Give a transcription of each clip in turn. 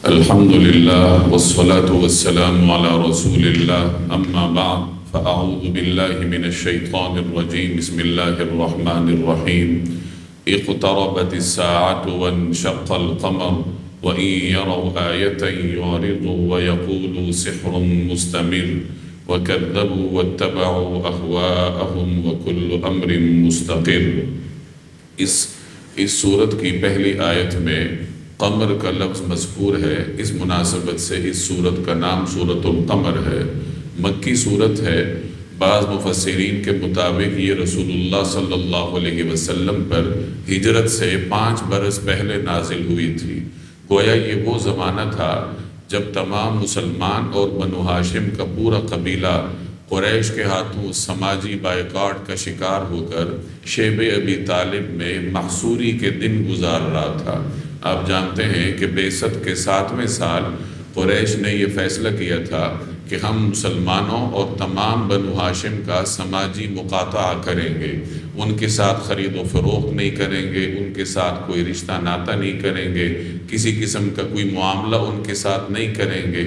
الحمد لله والصلاة والسلام على رسول الله أما بعد فأعوذ بالله من الشيطان الرجيم بسم الله الرحمن الرحيم اقتربت الساعة وانشق القمر وإن يروا آية يعرضوا ويقولوا سحر مستمر وكذبوا واتبعوا أهواءهم وكل أمر مستقر۔ اس سورت کی پہلی آیت میں قمر کا لفظ مذکور ہے۔ اس مناسبت سے اس سورت کا نام سورۃ القمر ہے۔ مکی سورت ہے۔ بعض مفسرین کے مطابق یہ رسول اللہ صلی اللہ علیہ وسلم پر ہجرت سے 5 برس پہلے نازل ہوئی تھی۔ گویا یہ وہ زمانہ تھا جب تمام مسلمان اور بنو ہاشم کا پورا قبیلہ قریش کے ہاتھوں سماجی بائیکاٹ کا شکار ہو کر شیب ابی طالب میں محصوری کے دن گزار رہا تھا۔ آپ جانتے ہیں کہ بعثت کے 7ویں سال قریش نے یہ فیصلہ کیا تھا کہ ہم مسلمانوں اور تمام بنو ہاشم کا سماجی مقاطعہ کریں گے، ان کے ساتھ خرید و فروخت نہیں کریں گے، ان کے ساتھ کوئی رشتہ ناطہ نہیں کریں گے، کسی قسم کا کوئی معاملہ ان کے ساتھ نہیں کریں گے۔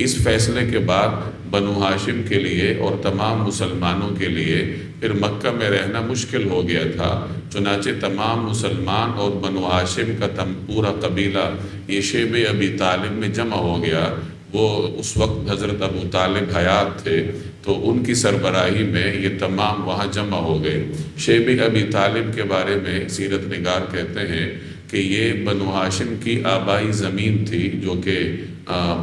اس فیصلے کے بعد بنو ہاشم کے لیے اور تمام مسلمانوں کے لیے پھر مکہ میں رہنا مشکل ہو گیا تھا۔ چنانچہ تمام مسلمان اور بنو ہاشم کا پورا قبیلہ یہ شیب ابی طالب میں جمع ہو گیا۔ وہ اس وقت حضرت ابو طالب حیات تھے، تو ان کی سربراہی میں یہ تمام وہاں جمع ہو گئے۔ شیب ابی طالب کے بارے میں سیرت نگار کہتے ہیں کہ یہ بنو ہاشم کی آبائی زمین تھی، جو کہ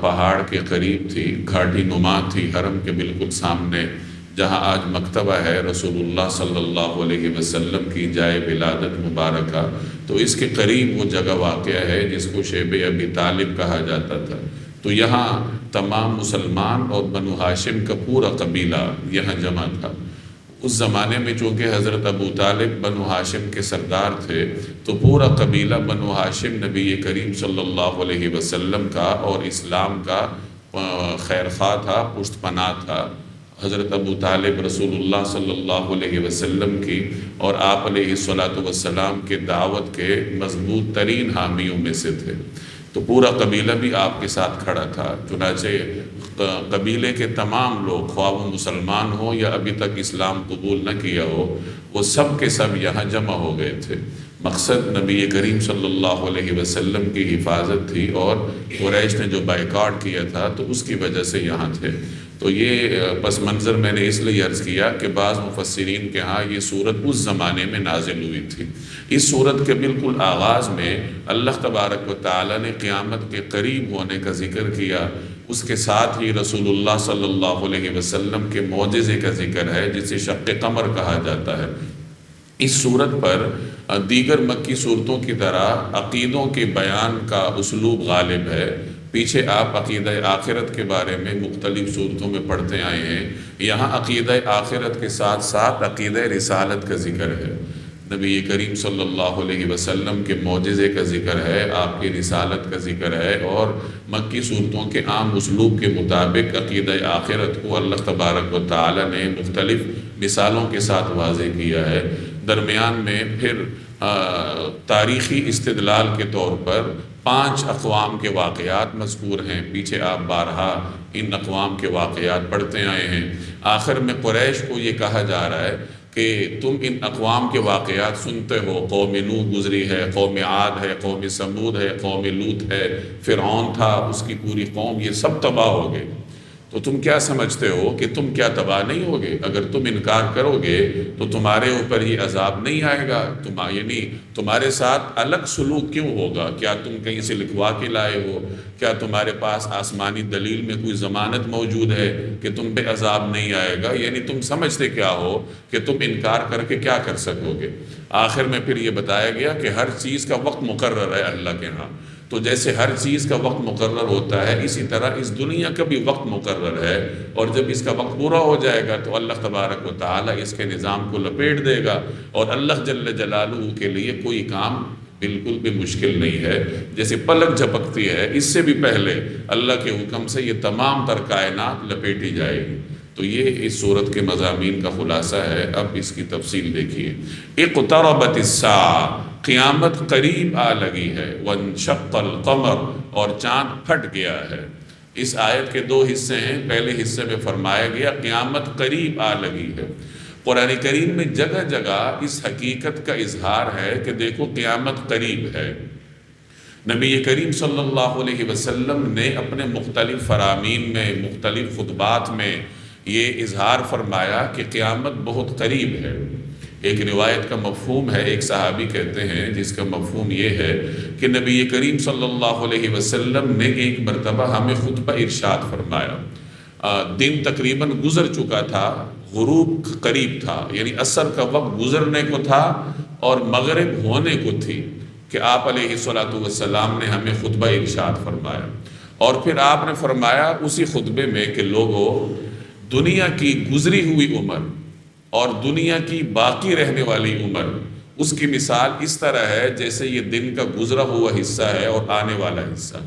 پہاڑ کے قریب تھی، گھاٹی نما تھی، حرم کے بالکل سامنے، جہاں آج مکتبہ ہے رسول اللہ صلی اللہ علیہ وسلم کی جائے ولادت مبارکہ۔ تو اس کے قریب وہ جگہ واقع ہے جس کو شیب ابی طالب کہا جاتا تھا۔ تو یہاں تمام مسلمان اور بنو ہاشم کا پورا قبیلہ یہاں جمع تھا۔ اس زمانے میں چونکہ حضرت ابو طالب بنو ہاشم کے سردار تھے، تو پورا قبیلہ بنو ہاشم نبی کریم صلی اللہ علیہ وسلم کا اور اسلام کا خیر خواہ تھا، پشت پناہ تھا۔ حضرت ابو طالب رسول اللہ صلی اللہ علیہ وسلم کی اور آپ علیہ السلام کے دعوت کے مضبوط ترین حامیوں میں سے تھے۔ تو پورا قبیلہ بھی آپ کے ساتھ کھڑا تھا۔ چنانچہ قبیلے کے تمام لوگ، خواہ وہ مسلمان ہوں یا ابھی تک اسلام قبول نہ کیا ہو، وہ سب کے سب یہاں جمع ہو گئے تھے۔ مقصد نبی کریم صلی اللہ علیہ وسلم کی حفاظت تھی، اور قریش نے جو بائیکاٹ کیا تھا تو اس کی وجہ سے یہاں تھے۔ تو یہ پس منظر میں نے اس لیے عرض کیا کہ بعض مفسرین کے ہاں یہ سورت اس زمانے میں نازل ہوئی تھی۔ اس سورت کے بالکل آغاز میں اللہ تبارک و تعالی نے قیامت کے قریب ہونے کا ذکر کیا۔ اس کے ساتھ ہی رسول اللہ صلی اللہ علیہ وسلم کے معجزے کا ذکر ہے، جسے شق قمر کہا جاتا ہے۔ اس سورت پر دیگر مکی صورتوں کی طرح عقیدوں کے بیان کا اسلوب غالب ہے۔ پیچھے آپ عقیدہ آخرت کے بارے میں مختلف صورتوں میں پڑھتے آئے ہیں، یہاں عقیدہ آخرت کے ساتھ ساتھ عقیدہ رسالت کا ذکر ہے۔ نبی کریم صلی اللہ علیہ وسلم کے معجزے کا ذکر ہے، آپ کی رسالت کا ذکر ہے، اور مکی صورتوں کے عام اسلوب کے مطابق عقیدہ آخرت کو اللہ تبارک و تعالی نے مختلف مثالوں کے ساتھ واضح کیا ہے۔ درمیان میں پھر تاریخی استدلال کے طور پر 5 اقوام کے واقعات مذکور ہیں۔ پیچھے آپ بارہا ان اقوام کے واقعات پڑھتے آئے ہیں۔ آخر میں قریش کو یہ کہا جا رہا ہے کہ تم ان اقوام کے واقعات سنتے ہو، قوم نوح گزری ہے، قوم عاد ہے، قوم سمود ہے، قوم لوط ہے، فرعون تھا، اس کی پوری قوم، یہ سب تباہ ہو گئے۔ تو تم کیا سمجھتے ہو کہ تم کیا تباہ نہیں ہوگے؟ اگر تم انکار کرو گے تو تمہارے اوپر یہ عذاب نہیں آئے گا؟ یعنی تمہارے ساتھ الگ سلوک کیوں ہوگا؟ کیا تم کہیں سے لکھوا کے لائے ہو؟ کیا تمہارے پاس آسمانی دلیل میں کوئی ضمانت موجود ہے کہ تم پہ عذاب نہیں آئے گا؟ یعنی تم سمجھتے کیا ہو کہ تم انکار کر کے کیا کر سکو گے؟ آخر میں پھر یہ بتایا گیا کہ ہر چیز کا وقت مقرر ہے اللہ کے ہاں۔ تو جیسے ہر چیز کا وقت مقرر ہوتا ہے، اسی طرح اس دنیا کا بھی وقت مقرر ہے، اور جب اس کا وقت پورا ہو جائے گا تو اللہ تبارک و تعالی اس کے نظام کو لپیٹ دے گا، اور اللہ جل جلالہ کے لیے کوئی کام بالکل بھی مشکل نہیں ہے۔ جیسے پلک جھپکتی ہے، اس سے بھی پہلے اللہ کے حکم سے یہ تمام تر کائنات لپیٹی جائے گی۔ تو یہ اس سورت کے مضامین کا خلاصہ ہے۔ اب اس کی تفصیل دیکھیے۔ اقتربت الساعہ، قیامت قریب آ لگی ہے، وانشق القمر، اور چاند پھٹ گیا ہے۔ اس آیت کے دو حصے ہیں۔ پہلے حصے میں فرمایا گیا قیامت قریب آ لگی ہے۔ قرآن کریم میں جگہ جگہ اس حقیقت کا اظہار ہے کہ دیکھو قیامت قریب ہے۔ نبی کریم صلی اللہ علیہ وسلم نے اپنے مختلف فرامین میں، مختلف خطبات میں یہ اظہار فرمایا کہ قیامت بہت قریب ہے۔ ایک روایت کا مفہوم ہے، ایک صحابی کہتے ہیں جس کا مفہوم یہ ہے کہ نبی کریم صلی اللہ علیہ وسلم نے ایک مرتبہ ہمیں خطبہ ارشاد فرمایا۔ دن تقریباً گزر چکا تھا، غروب قریب تھا، یعنی عصر کا وقت گزرنے کو تھا اور مغرب ہونے کو تھی کہ آپ علیہ الصلوۃ والسلام نے ہمیں خطبہ ارشاد فرمایا۔ اور پھر آپ نے فرمایا اسی خطبے میں کہ لوگوں، دنیا کی گزری ہوئی عمر اور دنیا کی باقی رہنے والی عمر، اس کی مثال اس طرح ہے جیسے یہ دن کا گزرا ہوا حصہ ہے اور آنے والا حصہ،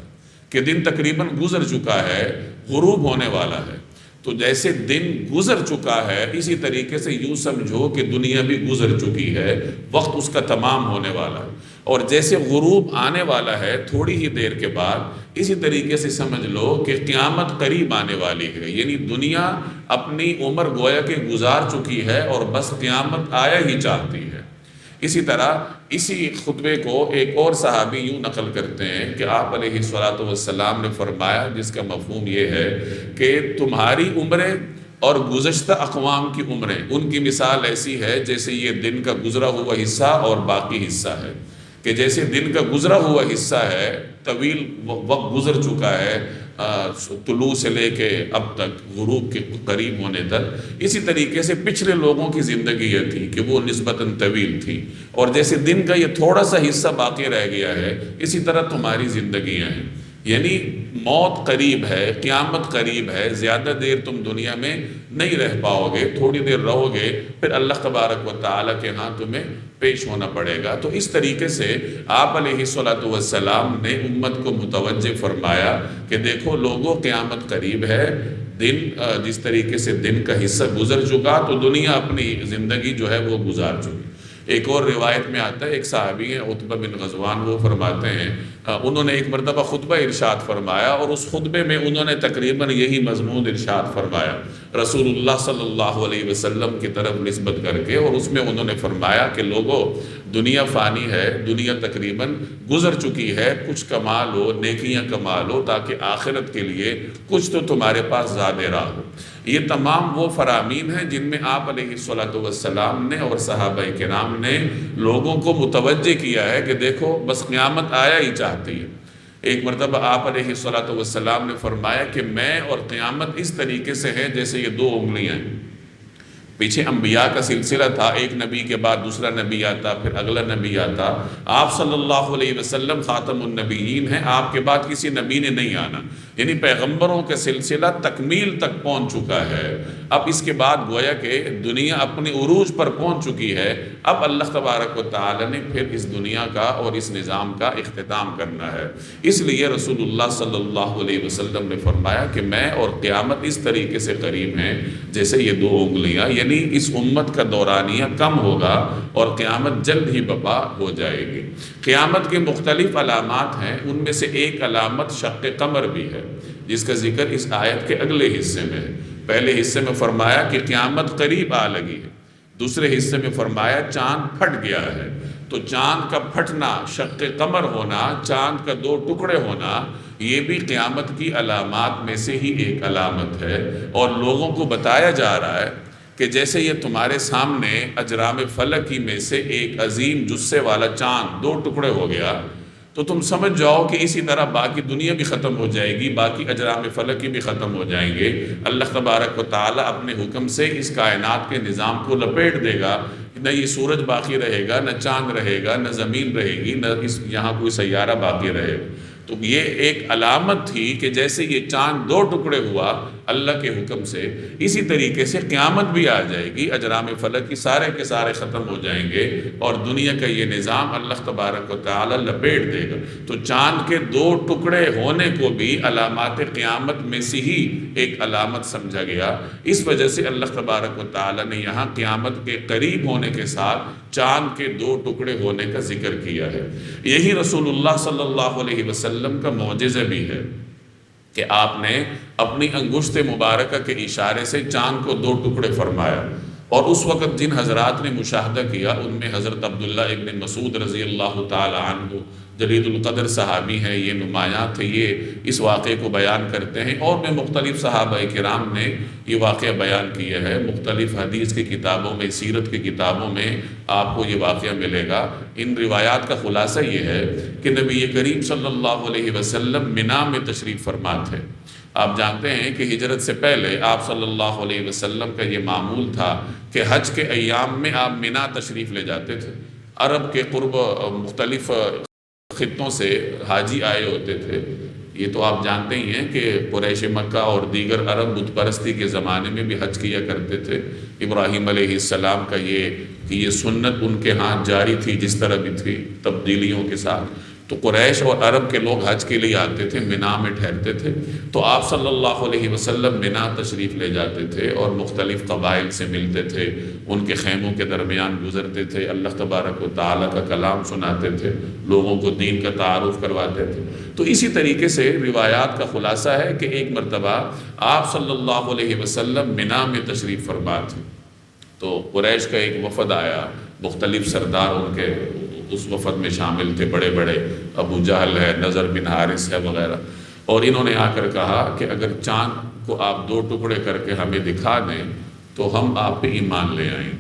کہ دن تقریباً گزر چکا ہے، غروب ہونے والا ہے۔ تو جیسے دن گزر چکا ہے، اسی طریقے سے یوں سمجھو کہ دنیا بھی گزر چکی ہے، وقت اس کا تمام ہونے والا ہے۔ اور جیسے غروب آنے والا ہے تھوڑی ہی دیر کے بعد، اسی طریقے سے سمجھ لو کہ قیامت قریب آنے والی ہے، یعنی دنیا اپنی عمر گویا کہ گزار چکی ہے اور بس قیامت آیا ہی چاہتی ہے۔ اسی طرح اسی خطبے کو ایک اور صحابی یوں نقل کرتے ہیں کہ آپ علیہ الصلوۃ والسلام نے فرمایا، جس کا مفہوم یہ ہے کہ تمہاری عمریں اور گزشتہ اقوام کی عمریں، ان کی مثال ایسی ہے جیسے یہ دن کا گزرا ہوا حصہ اور باقی حصہ ہے، کہ جیسے دن کا گزرا ہوا حصہ ہے، طویل وقت گزر چکا ہے طلوع سے لے کے اب تک غروب کے قریب ہونے تک، اسی طریقے سے پچھلے لوگوں کی زندگی یہ تھی کہ وہ نسبتاً طویل تھی، اور جیسے دن کا یہ تھوڑا سا حصہ باقی رہ گیا ہے، اسی طرح تمہاری زندگیاں ہیں۔ یعنی موت قریب ہے، قیامت قریب ہے، زیادہ دیر تم دنیا میں نہیں رہ پاؤ گے، تھوڑی دیر رہو گے، پھر اللہ تبارک و تعالیٰ کے ہاں تمہیں پیش ہونا پڑے گا۔ تو اس طریقے سے آپ علیہ الصلوۃ والسلام نے امت کو متوجہ فرمایا کہ دیکھو لوگوں، قیامت قریب ہے۔ دن جس طریقے سے دن کا حصہ گزر چکا تو دنیا اپنی زندگی جو ہے وہ گزار چکی۔ ایک اور روایت میں آتا ہے، ایک صحابی ہیں عتبہ بن غزوان، وہ فرماتے ہیں انہوں نے ایک مرتبہ خطبہ ارشاد فرمایا اور اس خطبے میں انہوں نے تقریباً یہی مضمون ارشاد فرمایا رسول اللہ صلی اللہ علیہ وسلم کی طرف نسبت کر کے، اور اس میں انہوں نے فرمایا کہ لوگوں، دنیا فانی ہے، دنیا تقریباً گزر چکی ہے، کچھ کما لو، نیکیاں کما لو تاکہ آخرت کے لیے کچھ تو تمہارے پاس زیادہ راہ ہو۔ یہ تمام وہ فرامین ہیں جن میں آپ علیہ الصلوۃ والسلام نے اور صحابہ کرام نے لوگوں کو متوجہ کیا ہے کہ دیکھو بس قیامت آیا ہی چاہتی ہے۔ ایک مرتبہ آپ علیہ الصلوۃ والسلام نے فرمایا کہ میں اور قیامت اس طریقے سے ہے جیسے یہ دو انگلیاں ہیں۔ پیچھے انبیاء کا سلسلہ تھا، ایک نبی کے بعد دوسرا نبی آتا، پھر اگلا نبی آتا۔ آپ صلی اللہ علیہ وسلم خاتم النبیین ہیں، آپ کے بعد کسی نبی نے نہیں آنا، یعنی پیغمبروں کا سلسلہ تکمیل تک پہنچ چکا ہے۔ اب اس کے بعد گویا کہ دنیا اپنے عروج پر پہنچ چکی ہے، اب اللہ تبارک و تعالی نے پھر اس دنیا کا اور اس نظام کا اختتام کرنا ہے۔ اس لیے رسول اللہ صلی اللہ علیہ وسلم نے فرمایا کہ میں اور قیامت اس طریقے سے قریب ہیں جیسے یہ دو انگلیاں، یعنی اس امت کا دورانیہ کم ہوگا اور قیامت جلد ہی برپا ہو جائے گی۔ قیامت کے مختلف علامات ہیں، ان میں سے ایک علامت شق قمر بھی ہے، جس کا ذکر اس آیت کے اگلے حصے میں ہے۔ پہلے حصے میں فرمایا کہ قیامت قریب آ لگی ہے، دوسرے حصے میں فرمایا چاند پھٹ گیا ہے۔ تو چاند کا پھٹنا، شق قمر ہونا، چاند کا دو ٹکڑے ہونا، یہ بھی قیامت کی علامات میں سے ہی ایک علامت ہے، اور لوگوں کو بتایا جا رہا ہے کہ جیسے یہ تمہارے سامنے اجرام فلکی میں سے ایک عظیم جثے والا چاند دو ٹکڑے ہو گیا، تو تم سمجھ جاؤ کہ اسی طرح باقی دنیا بھی ختم ہو جائے گی، باقی اجرام فلکی بھی ختم ہو جائیں گے۔ اللہ تبارک و تعالیٰ اپنے حکم سے اس کائنات کے نظام کو لپیٹ دے گا، نہ یہ سورج باقی رہے گا، نہ چاند رہے گا، نہ زمین رہے گی، نہ یہاں کوئی سیارہ باقی رہے گا۔ تو یہ ایک علامت تھی کہ جیسے یہ چاند دو ٹکڑے ہوا اللہ کے حکم سے، اسی طریقے سے قیامت بھی آ جائے گی، اجرام فلک کی سارے کے سارے ختم ہو جائیں گے اور دنیا کا یہ نظام اللہ تبارک و تعالی لپیٹ دے گا۔ تو چاند کے دو ٹکڑے ہونے کو بھی علامات قیامت میں سے ہی ایک علامت سمجھا گیا۔ اس وجہ سے اللہ تبارک و تعالی نے یہاں قیامت کے قریب ہونے کے ساتھ چاند کے دو ٹکڑے ہونے کا ذکر کیا ہے۔ یہی رسول اللہ صلی اللہ علیہ وسلم کا معجزہ بھی ہے کہ آپ نے اپنی انگشت مبارکہ کے اشارے سے چاند کو دو ٹکڑے فرمایا، اور اس وقت جن حضرات نے مشاہدہ کیا ان میں حضرت عبداللہ ابن مسعود رضی اللہ تعالی عنہ جلیل القدر صحابی ہیں، یہ نمایاں تھے، یہ اس واقعے کو بیان کرتے ہیں، اور میں مختلف صحابہ کرام نے یہ واقعہ بیان کیا ہے، مختلف حدیث کی کتابوں میں، سیرت کی کتابوں میں آپ کو یہ واقعہ ملے گا۔ ان روایات کا خلاصہ یہ ہے کہ نبی کریم صلی اللہ علیہ وسلم منا میں تشریف فرما تھے۔ آپ جانتے ہیں کہ ہجرت سے پہلے آپ صلی اللہ علیہ وسلم کا یہ معمول تھا کہ حج کے ایام میں آپ منا تشریف لے جاتے تھے۔ عرب کے قرب مختلف خطوں سے حاجی آئے ہوتے تھے۔ یہ تو آپ جانتے ہی ہیں کہ قریش مکہ اور دیگر عرب بت پرستی کے زمانے میں بھی حج کیا کرتے تھے۔ ابراہیم علیہ السلام کا یہ سنت ان کے ہاں جاری تھی، جس طرح بھی تھی تبدیلیوں کے ساتھ۔ تو قریش اور عرب کے لوگ حج کے لیے آتے تھے، منا میں ٹھہرتے تھے، تو آپ صلی اللہ علیہ وسلم منا تشریف لے جاتے تھے اور مختلف قبائل سے ملتے تھے، ان کے خیموں کے درمیان گزرتے تھے، اللہ تبارک و تعالیٰ کا کلام سناتے تھے، لوگوں کو دین کا تعارف کرواتے تھے۔ تو اسی طریقے سے روایات کا خلاصہ ہے کہ ایک مرتبہ آپ صلی اللہ علیہ وسلم منا میں تشریف فرما تھے، تو قریش کا ایک وفد آیا، مختلف سردار ان کے اس وفد میں شامل تھے، بڑے بڑے، ابو جہل ہے، نضر بن حارث ہے وغیرہ، اور انہوں نے آ کر کہا کہ اگر چاند کو آپ دو ٹکڑے کر کے ہمیں دکھا دیں تو ہم آپ پہ ایمان لے آئیں۔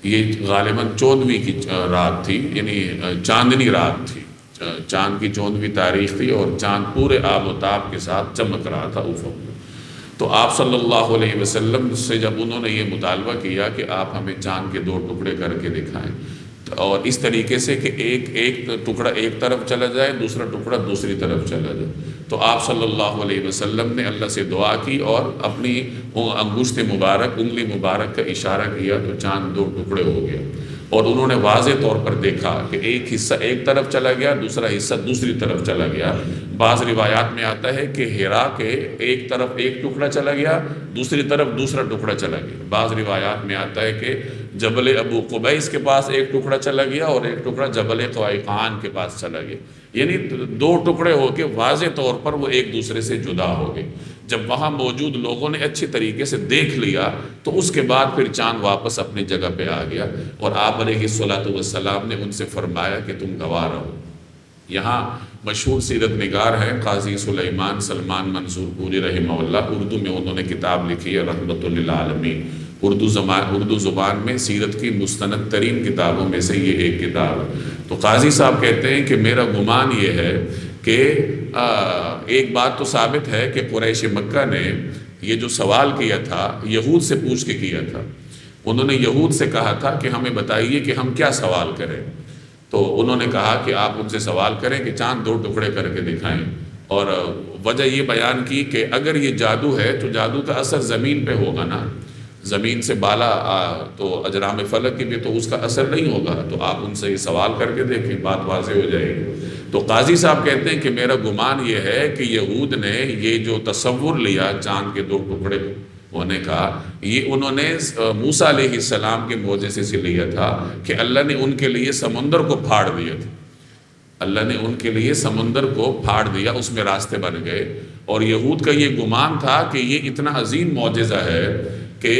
یہ غالباً 14ویں کی رات تھی، یعنی چاندنی رات تھی، چاند کی 14ویں تاریخ تھی، اور چاند پورے آب و تاب کے ساتھ چمک رہا تھا افق میں۔ تو آپ صلی اللہ علیہ وسلم سے جب انہوں نے یہ مطالبہ کیا کہ آپ ہمیں چاند کے دو ٹکڑے کر کے دکھائیں، اور اس طریقے سے کہ ایک ٹکڑا ایک طرف چلا جائے، دوسرا ٹکڑا دوسری طرف چلا جائے، تو آپ صلی اللہ علیہ وسلم نے اللہ سے دعا کی اور اپنی انگشت مبارک، انگلی مبارک کا اشارہ کیا، تو چاند دو ٹکڑے ہو گیا، اور انہوں نے واضح طور پر دیکھا کہ ایک حصہ ایک طرف چلا گیا، دوسرا حصہ دوسری طرف چلا گیا۔ بعض روایات میں آتا ہے کہ ہیرا کے ایک طرف ایک ٹکڑا چلا گیا، دوسری طرف دوسرا ٹکڑا چلا گیا۔ بعض روایات میں آتا ہے کہ جبل ابو قبیس کے پاس ایک ٹکڑا چلا گیا اور ایک ٹکڑا جبل قوائقان کے پاس چلا گیا، یعنی دو ٹکڑے ہو کے واضح طور پر وہ ایک دوسرے سے جدا ہو گئے۔ جب وہاں موجود لوگوں نے اچھی طریقے سے دیکھ لیا تو اس کے بعد پھر چاند واپس اپنی جگہ پہ آ گیا، اور آپ علیہ الصلوۃ والسلام نے ان سے فرمایا کہ تم گواہ رہو۔ یہاں مشہور سیرت نگار ہیں قاضی سلیمان سلمان منصور پوری رحمہ اللہ، اردو میں انہوں نے کتاب لکھی ہے رحمۃ للعالمین۔ اردو زبان میں سیرت کی مستند ترین کتابوں میں سے یہ ایک کتاب ہے۔ تو قاضی صاحب کہتے ہیں کہ میرا گمان یہ ہے کہ ایک بات تو ثابت ہے کہ قریش مکہ نے یہ جو سوال کیا تھا یہود سے پوچھ کے کیا تھا۔ انہوں نے یہود سے کہا تھا کہ ہمیں بتائیے کہ ہم کیا سوال کریں، تو انہوں نے کہا کہ آپ ان سے سوال کریں کہ چاند دو ٹکڑے کر کے دکھائیں، اور وجہ یہ بیان کی کہ اگر یہ جادو ہے تو جادو کا اثر زمین پہ ہوگا نا، زمین سے بالا تو اجرام فلک کی بھی تو اس کا اثر نہیں ہوگا، تو آپ ان سے یہ سوال کر کے دیکھیں، بات واضح ہو جائے گی۔ تو قاضی صاحب کہتے ہیں کہ میرا گمان یہ ہے کہ یہود نے یہ جو تصور لیا چاند کے دو ٹکڑے ہونے کا، یہ انہوں نے موسیٰ علیہ السلام کے معجزے سے لیا تھا کہ اللہ نے ان کے لیے سمندر کو پھاڑ دیا تھا، اللہ نے ان کے لیے سمندر کو پھاڑ دیا، اس میں راستے بن گئے، اور یہود کا یہ گمان تھا کہ یہ اتنا عظیم معجزہ ہے کہ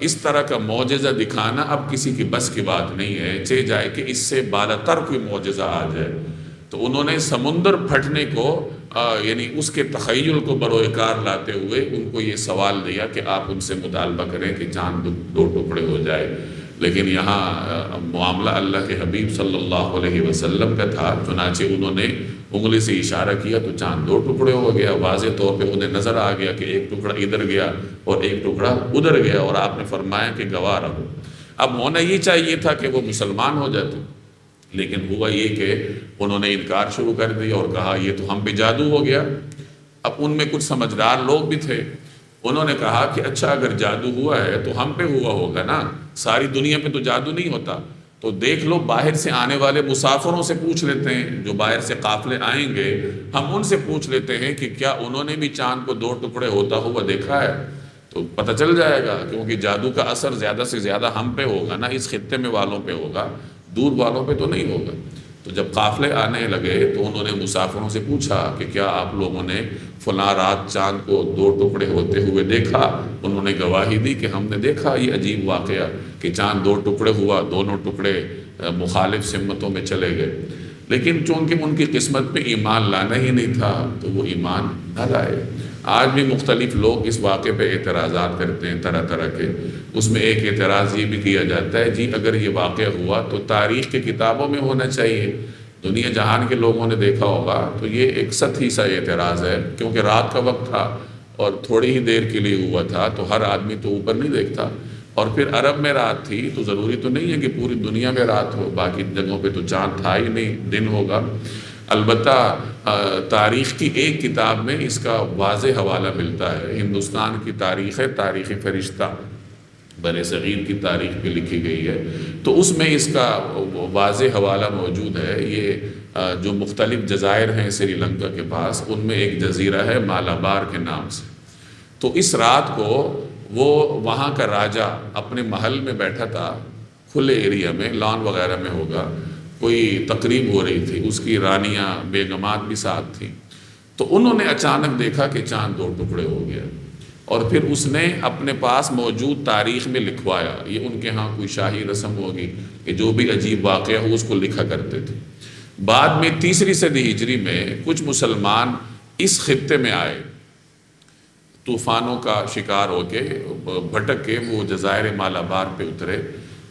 اس طرح کا معجزہ دکھانا اب کسی کی بس کی بات نہیں ہے، چاہے جائے کہ اس سے بالا تر کوئی معجزہ آ جائے۔ تو انہوں نے سمندر پھٹنے کو یعنی اس کے تخیل کو بروئے کار لاتے ہوئے ان کو یہ سوال دیا کہ آپ ان سے مطالبہ کریں کہ چاند دو ٹکڑے ہو جائے، لیکن یہاں معاملہ اللہ کے حبیب صلی اللہ علیہ وسلم کا تھا، چنانچہ انہوں نے انگلی سے اشارہ کیا تو چاند دو ٹکڑے ہو گیا، واضح طور پہ انہیں نظر آ گیا کہ ایک ٹکڑا ادھر گیا اور ایک ٹکڑا ادھر گیا، اور آپ نے فرمایا کہ گواہ رہو۔ اب ہونا یہ چاہیے تھا کہ وہ مسلمان ہو جاتے، لیکن ہوا یہ کہ انہوں نے انکار شروع کر دیا اور کہا یہ تو ہم پہ جادو ہو گیا۔ اب ان میں کچھ سمجھدار لوگ بھی تھے، انہوں نے کہا کہ اچھا اگر جادو ہوا ہے تو ہم پہ ہوا ہوگا نا، ساری دنیا پہ تو جادو نہیں ہوتا، تو دیکھ لو باہر سے آنے والے مسافروں سے پوچھ لیتے ہیں، جو باہر سے قافلے آئیں گے ہم ان سے پوچھ لیتے ہیں کہ کیا انہوں نے بھی چاند کو 2 ٹکڑے ہوتا ہوا دیکھا ہے، تو پتہ چل جائے گا، کیونکہ جادو کا اثر زیادہ سے زیادہ ہم پہ ہوگا نا، اس خطے میں والوں پہ ہوگا، دور والوں پہ تو نہیں ہوگا۔ تو جب قافلے آنے لگے تو انہوں نے مسافروں سے پوچھا کہ کیا آپ لوگوں نے فلاں رات چاند کو 2 ٹکڑے ہوتے ہوئے دیکھا؟ انہوں نے گواہی دی کہ ہم نے دیکھا یہ عجیب واقعہ کہ چاند 2 ٹکڑے ہوا، دونوں ٹکڑے مخالف سمتوں میں چلے گئے، لیکن چونکہ ان کی قسمت پہ ایمان لانا ہی نہیں تھا تو وہ ایمان نہ لائے۔ آج بھی مختلف لوگ اس واقعے پہ اعتراضات کرتے ہیں طرح طرح کے، اس میں ایک اعتراض یہ بھی کیا جاتا ہے جی اگر یہ واقعہ ہوا تو تاریخ کی کتابوں میں ہونا چاہیے، دنیا جہان کے لوگوں نے دیکھا ہوگا، تو یہ ایک سطحی سا اعتراض ہے، کیونکہ رات کا وقت تھا اور تھوڑی ہی دیر کے لیے ہوا تھا تو ہر آدمی تو اوپر نہیں دیکھتا، اور پھر عرب میں رات تھی تو ضروری تو نہیں ہے کہ پوری دنیا میں رات ہو، باقی جگہوں پہ تو چاند تھا ہی نہیں، دن ہوگا۔ البتہ تاریخ کی ایک کتاب میں اس کا واضح حوالہ ملتا ہے، ہندوستان کی تاریخ ہے، تاریخ فرشتہ، بر صغیر کی تاریخ پہ لکھی گئی ہے، تو اس میں اس کا واضح حوالہ موجود ہے۔ یہ جو مختلف جزائر ہیں سری لنکا کے پاس، ان میں ایک جزیرہ ہے مالابار کے نام سے، تو اس رات کو وہ وہاں کا راجہ اپنے محل میں بیٹھا تھا، کھلے ایریا میں، لان وغیرہ میں ہوگا، کوئی تقریب ہو رہی تھی، اس کی رانیاں بیگمات بھی ساتھ تھیں، تو انہوں نے اچانک دیکھا کہ چاند 2 ٹکڑے ہو گیا، اور پھر اس نے اپنے پاس موجود تاریخ میں لکھوایا، یہ ان کے ہاں کوئی شاہی رسم ہوگی کہ جو بھی عجیب واقعہ ہو اس کو لکھا کرتے تھے۔ بعد میں 3 صدی ہجری میں کچھ مسلمان اس خطے میں آئے، طوفانوں کا شکار ہو کے بھٹک کے وہ جزائر مالابار پہ اترے،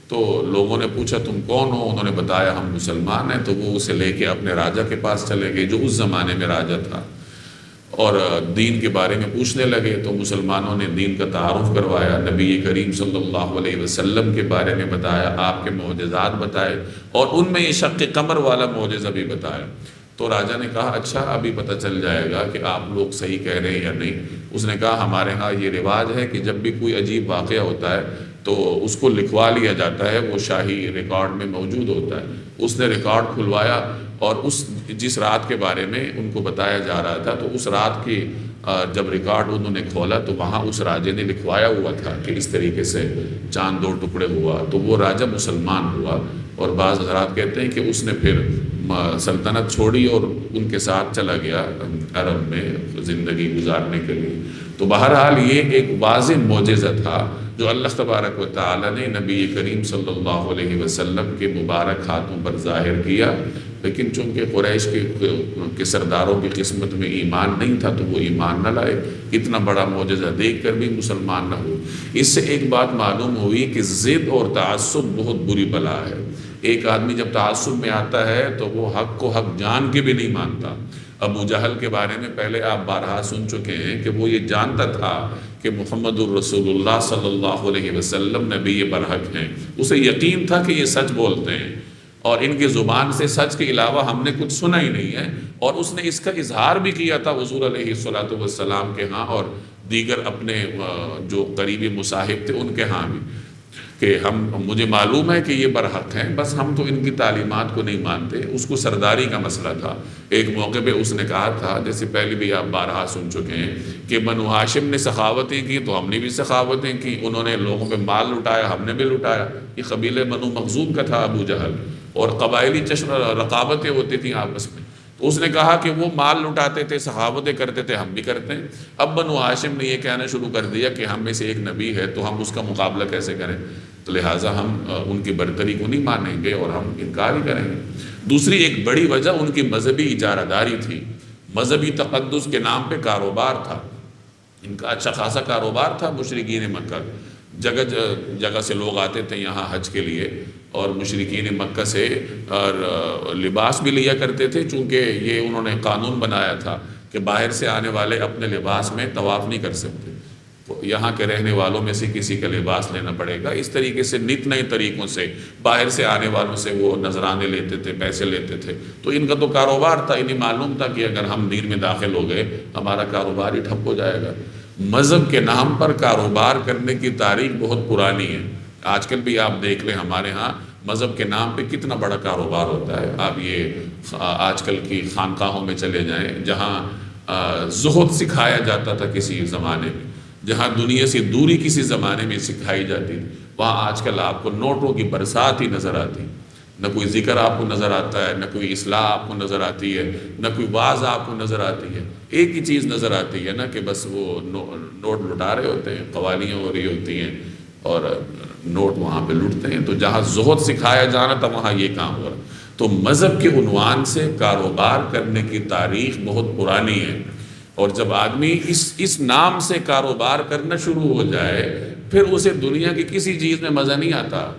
تو لوگوں نے پوچھا تم کون ہو؟ انہوں نے بتایا ہم مسلمان ہیں، تو وہ اسے لے کے اپنے راجہ کے پاس چلے گئے جو اس زمانے میں راجہ تھا، اور دین کے بارے میں پوچھنے لگے، تو مسلمانوں نے دین کا تعارف کروایا، نبی کریم صلی اللہ علیہ وسلم کے بارے میں بتایا، آپ کے معجزات بتائے، اور ان میں یہ شق قمر والا معجزہ بھی بتایا۔ تو راجہ نے کہا اچھا ابھی پتہ چل جائے گا کہ آپ لوگ صحیح کہہ رہے ہیں یا نہیں۔ اس نے کہا ہمارے ہاں یہ رواج ہے کہ جب بھی کوئی عجیب واقعہ ہوتا ہے تو اس کو لکھوا لیا جاتا ہے، وہ شاہی ریکارڈ میں موجود ہوتا ہے۔ اس نے ریکارڈ کھلوایا اور جس رات کے بارے میں ان کو بتایا جا رہا تھا، تو اس رات کی جب ریکارڈ انہوں نے کھولا تو وہاں اس راجے نے لکھوایا ہوا تھا کہ اس طریقے سے چاند 2 ٹکڑے ہوا، تو وہ راجہ مسلمان ہوا، اور بعض حضرات کہتے ہیں کہ اس نے پھر سلطنت چھوڑی اور ان کے ساتھ چلا گیا عرب میں زندگی گزارنے کے لیے۔ تو بہرحال یہ ایک واضح معجزہ تھا جو اللہ تبارک و تعالی نے نبی کریم صلی اللہ علیہ وسلم کے مبارک ہاتھوں پر ظاہر کیا، لیکن چونکہ قریش کے سرداروں کی قسمت میں ایمان نہیں تھا تو وہ ایمان نہ لائے، اتنا بڑا معجزہ دیکھ کر بھی مسلمان نہ ہو۔ اس سے ایک بات معلوم ہوئی کہ ضد اور تعصب بہت بری بلا ہے۔ ایک آدمی جب تعصب میں آتا ہے تو وہ حق کو حق جان کے بھی نہیں مانتا۔ ابو جہل کے بارے میں پہلے آپ بارہا سن چکے ہیں کہ وہ یہ جانتا تھا کہ محمد الرسول اللہ صلی اللہ علیہ وسلم نبی برحق ہیں، اسے یقین تھا کہ یہ سچ بولتے ہیں، اور ان کی زبان سے سچ کے علاوہ ہم نے کچھ سنا ہی نہیں ہے، اور اس نے اس کا اظہار بھی کیا تھا حضور علیہ السلام کے ہاں اور دیگر اپنے جو قریبی مصاحب تھے ان کے ہاں بھی، کہ مجھے معلوم ہے کہ یہ برحق ہیں، بس ہم تو ان کی تعلیمات کو نہیں مانتے۔ اس کو سرداری کا مسئلہ تھا۔ ایک موقع پہ اس نے کہا تھا، جیسے پہلے بھی آپ بارہا سن چکے ہیں، کہ بنو ہاشم نے سخاوتیں کی تو ہم نے بھی سخاوتیں کی، انہوں نے لوگوں پہ مال لٹایا ہم نے بھی لٹایا۔ یہ قبیلہ بنو مخزوم کا تھا ابو جہل، اور قبائلی رقابتیں ہوتی تھیں آپس میں، تو اس نے کہا کہ وہ مال لٹاتے تھے، سخاوتیں کرتے تھے، ہم بھی کرتے ہیں۔ اب بنو ہاشم نے یہ کہنا شروع کر دیا کہ ہم میں سے ایک نبی ہے تو ہم اس کا مقابلہ کیسے کریں، تو لہٰذا ہم ان کی برتری کو نہیں مانیں گے اور ہم انکار ہی کریں گے۔ دوسری ایک بڑی وجہ ان کی مذہبی اجارہ داری تھی، مذہبی تقدس کے نام پہ کاروبار تھا، ان کا اچھا خاصا کاروبار تھا۔ مشرکین مکہ جگہ جگہ سے لوگ آتے تھے یہاں حج کے لیے، اور مشرکین مکہ سے لباس بھی لیا کرتے تھے، چونکہ یہ انہوں نے قانون بنایا تھا کہ باہر سے آنے والے اپنے لباس میں طواف نہیں کر سکتے، یہاں کے رہنے والوں میں سے کسی کا لباس لینا پڑے گا۔ اس طریقے سے نت نئے طریقوں سے باہر سے آنے والوں سے وہ نذرانے لیتے تھے، پیسے لیتے تھے۔ تو ان کا تو کاروبار تھا، انہیں معلوم تھا کہ اگر ہم دین میں داخل ہو گئے ہمارا کاروبار ہی ٹھپ ہو جائے گا۔ مذہب کے نام پر کاروبار کرنے کی تاریخ بہت پرانی ہے۔ آج کل بھی آپ دیکھ لیں ہمارے ہاں مذہب کے نام پہ کتنا بڑا کاروبار ہوتا ہے۔ آپ یہ آج کل کی خانقاہوں میں چلے جائیں جہاں زہد سکھایا جاتا تھا کسی زمانے میں، جہاں دنیا سے دوری کسی زمانے میں سکھائی جاتی تھی، وہاں آج کل آپ کو نوٹوں کی برسات ہی نظر آتی، نہ کوئی ذکر آپ کو نظر آتا ہے، نہ کوئی اصلاح آپ کو نظر آتی ہے، نہ کوئی واعظ آپ کو نظر آتی ہے۔ ایک ہی چیز نظر آتی ہے نا کہ بس وہ نوٹ لٹا رہے ہوتے ہیں، قوالیاں ہو رہی ہوتی ہیں اور نوٹ وہاں پہ لٹتے ہیں۔ تو جہاں زہد سکھایا جانا تھا وہاں یہ کام ہو رہا۔ تو مذہب کے عنوان سے کاروبار کرنے کی تاریخ بہت پرانی ہے، اور جب آدمی اس نام سے کاروبار کرنا شروع ہو جائے پھر اسے دنیا کی کسی چیز میں مزہ نہیں آتا۔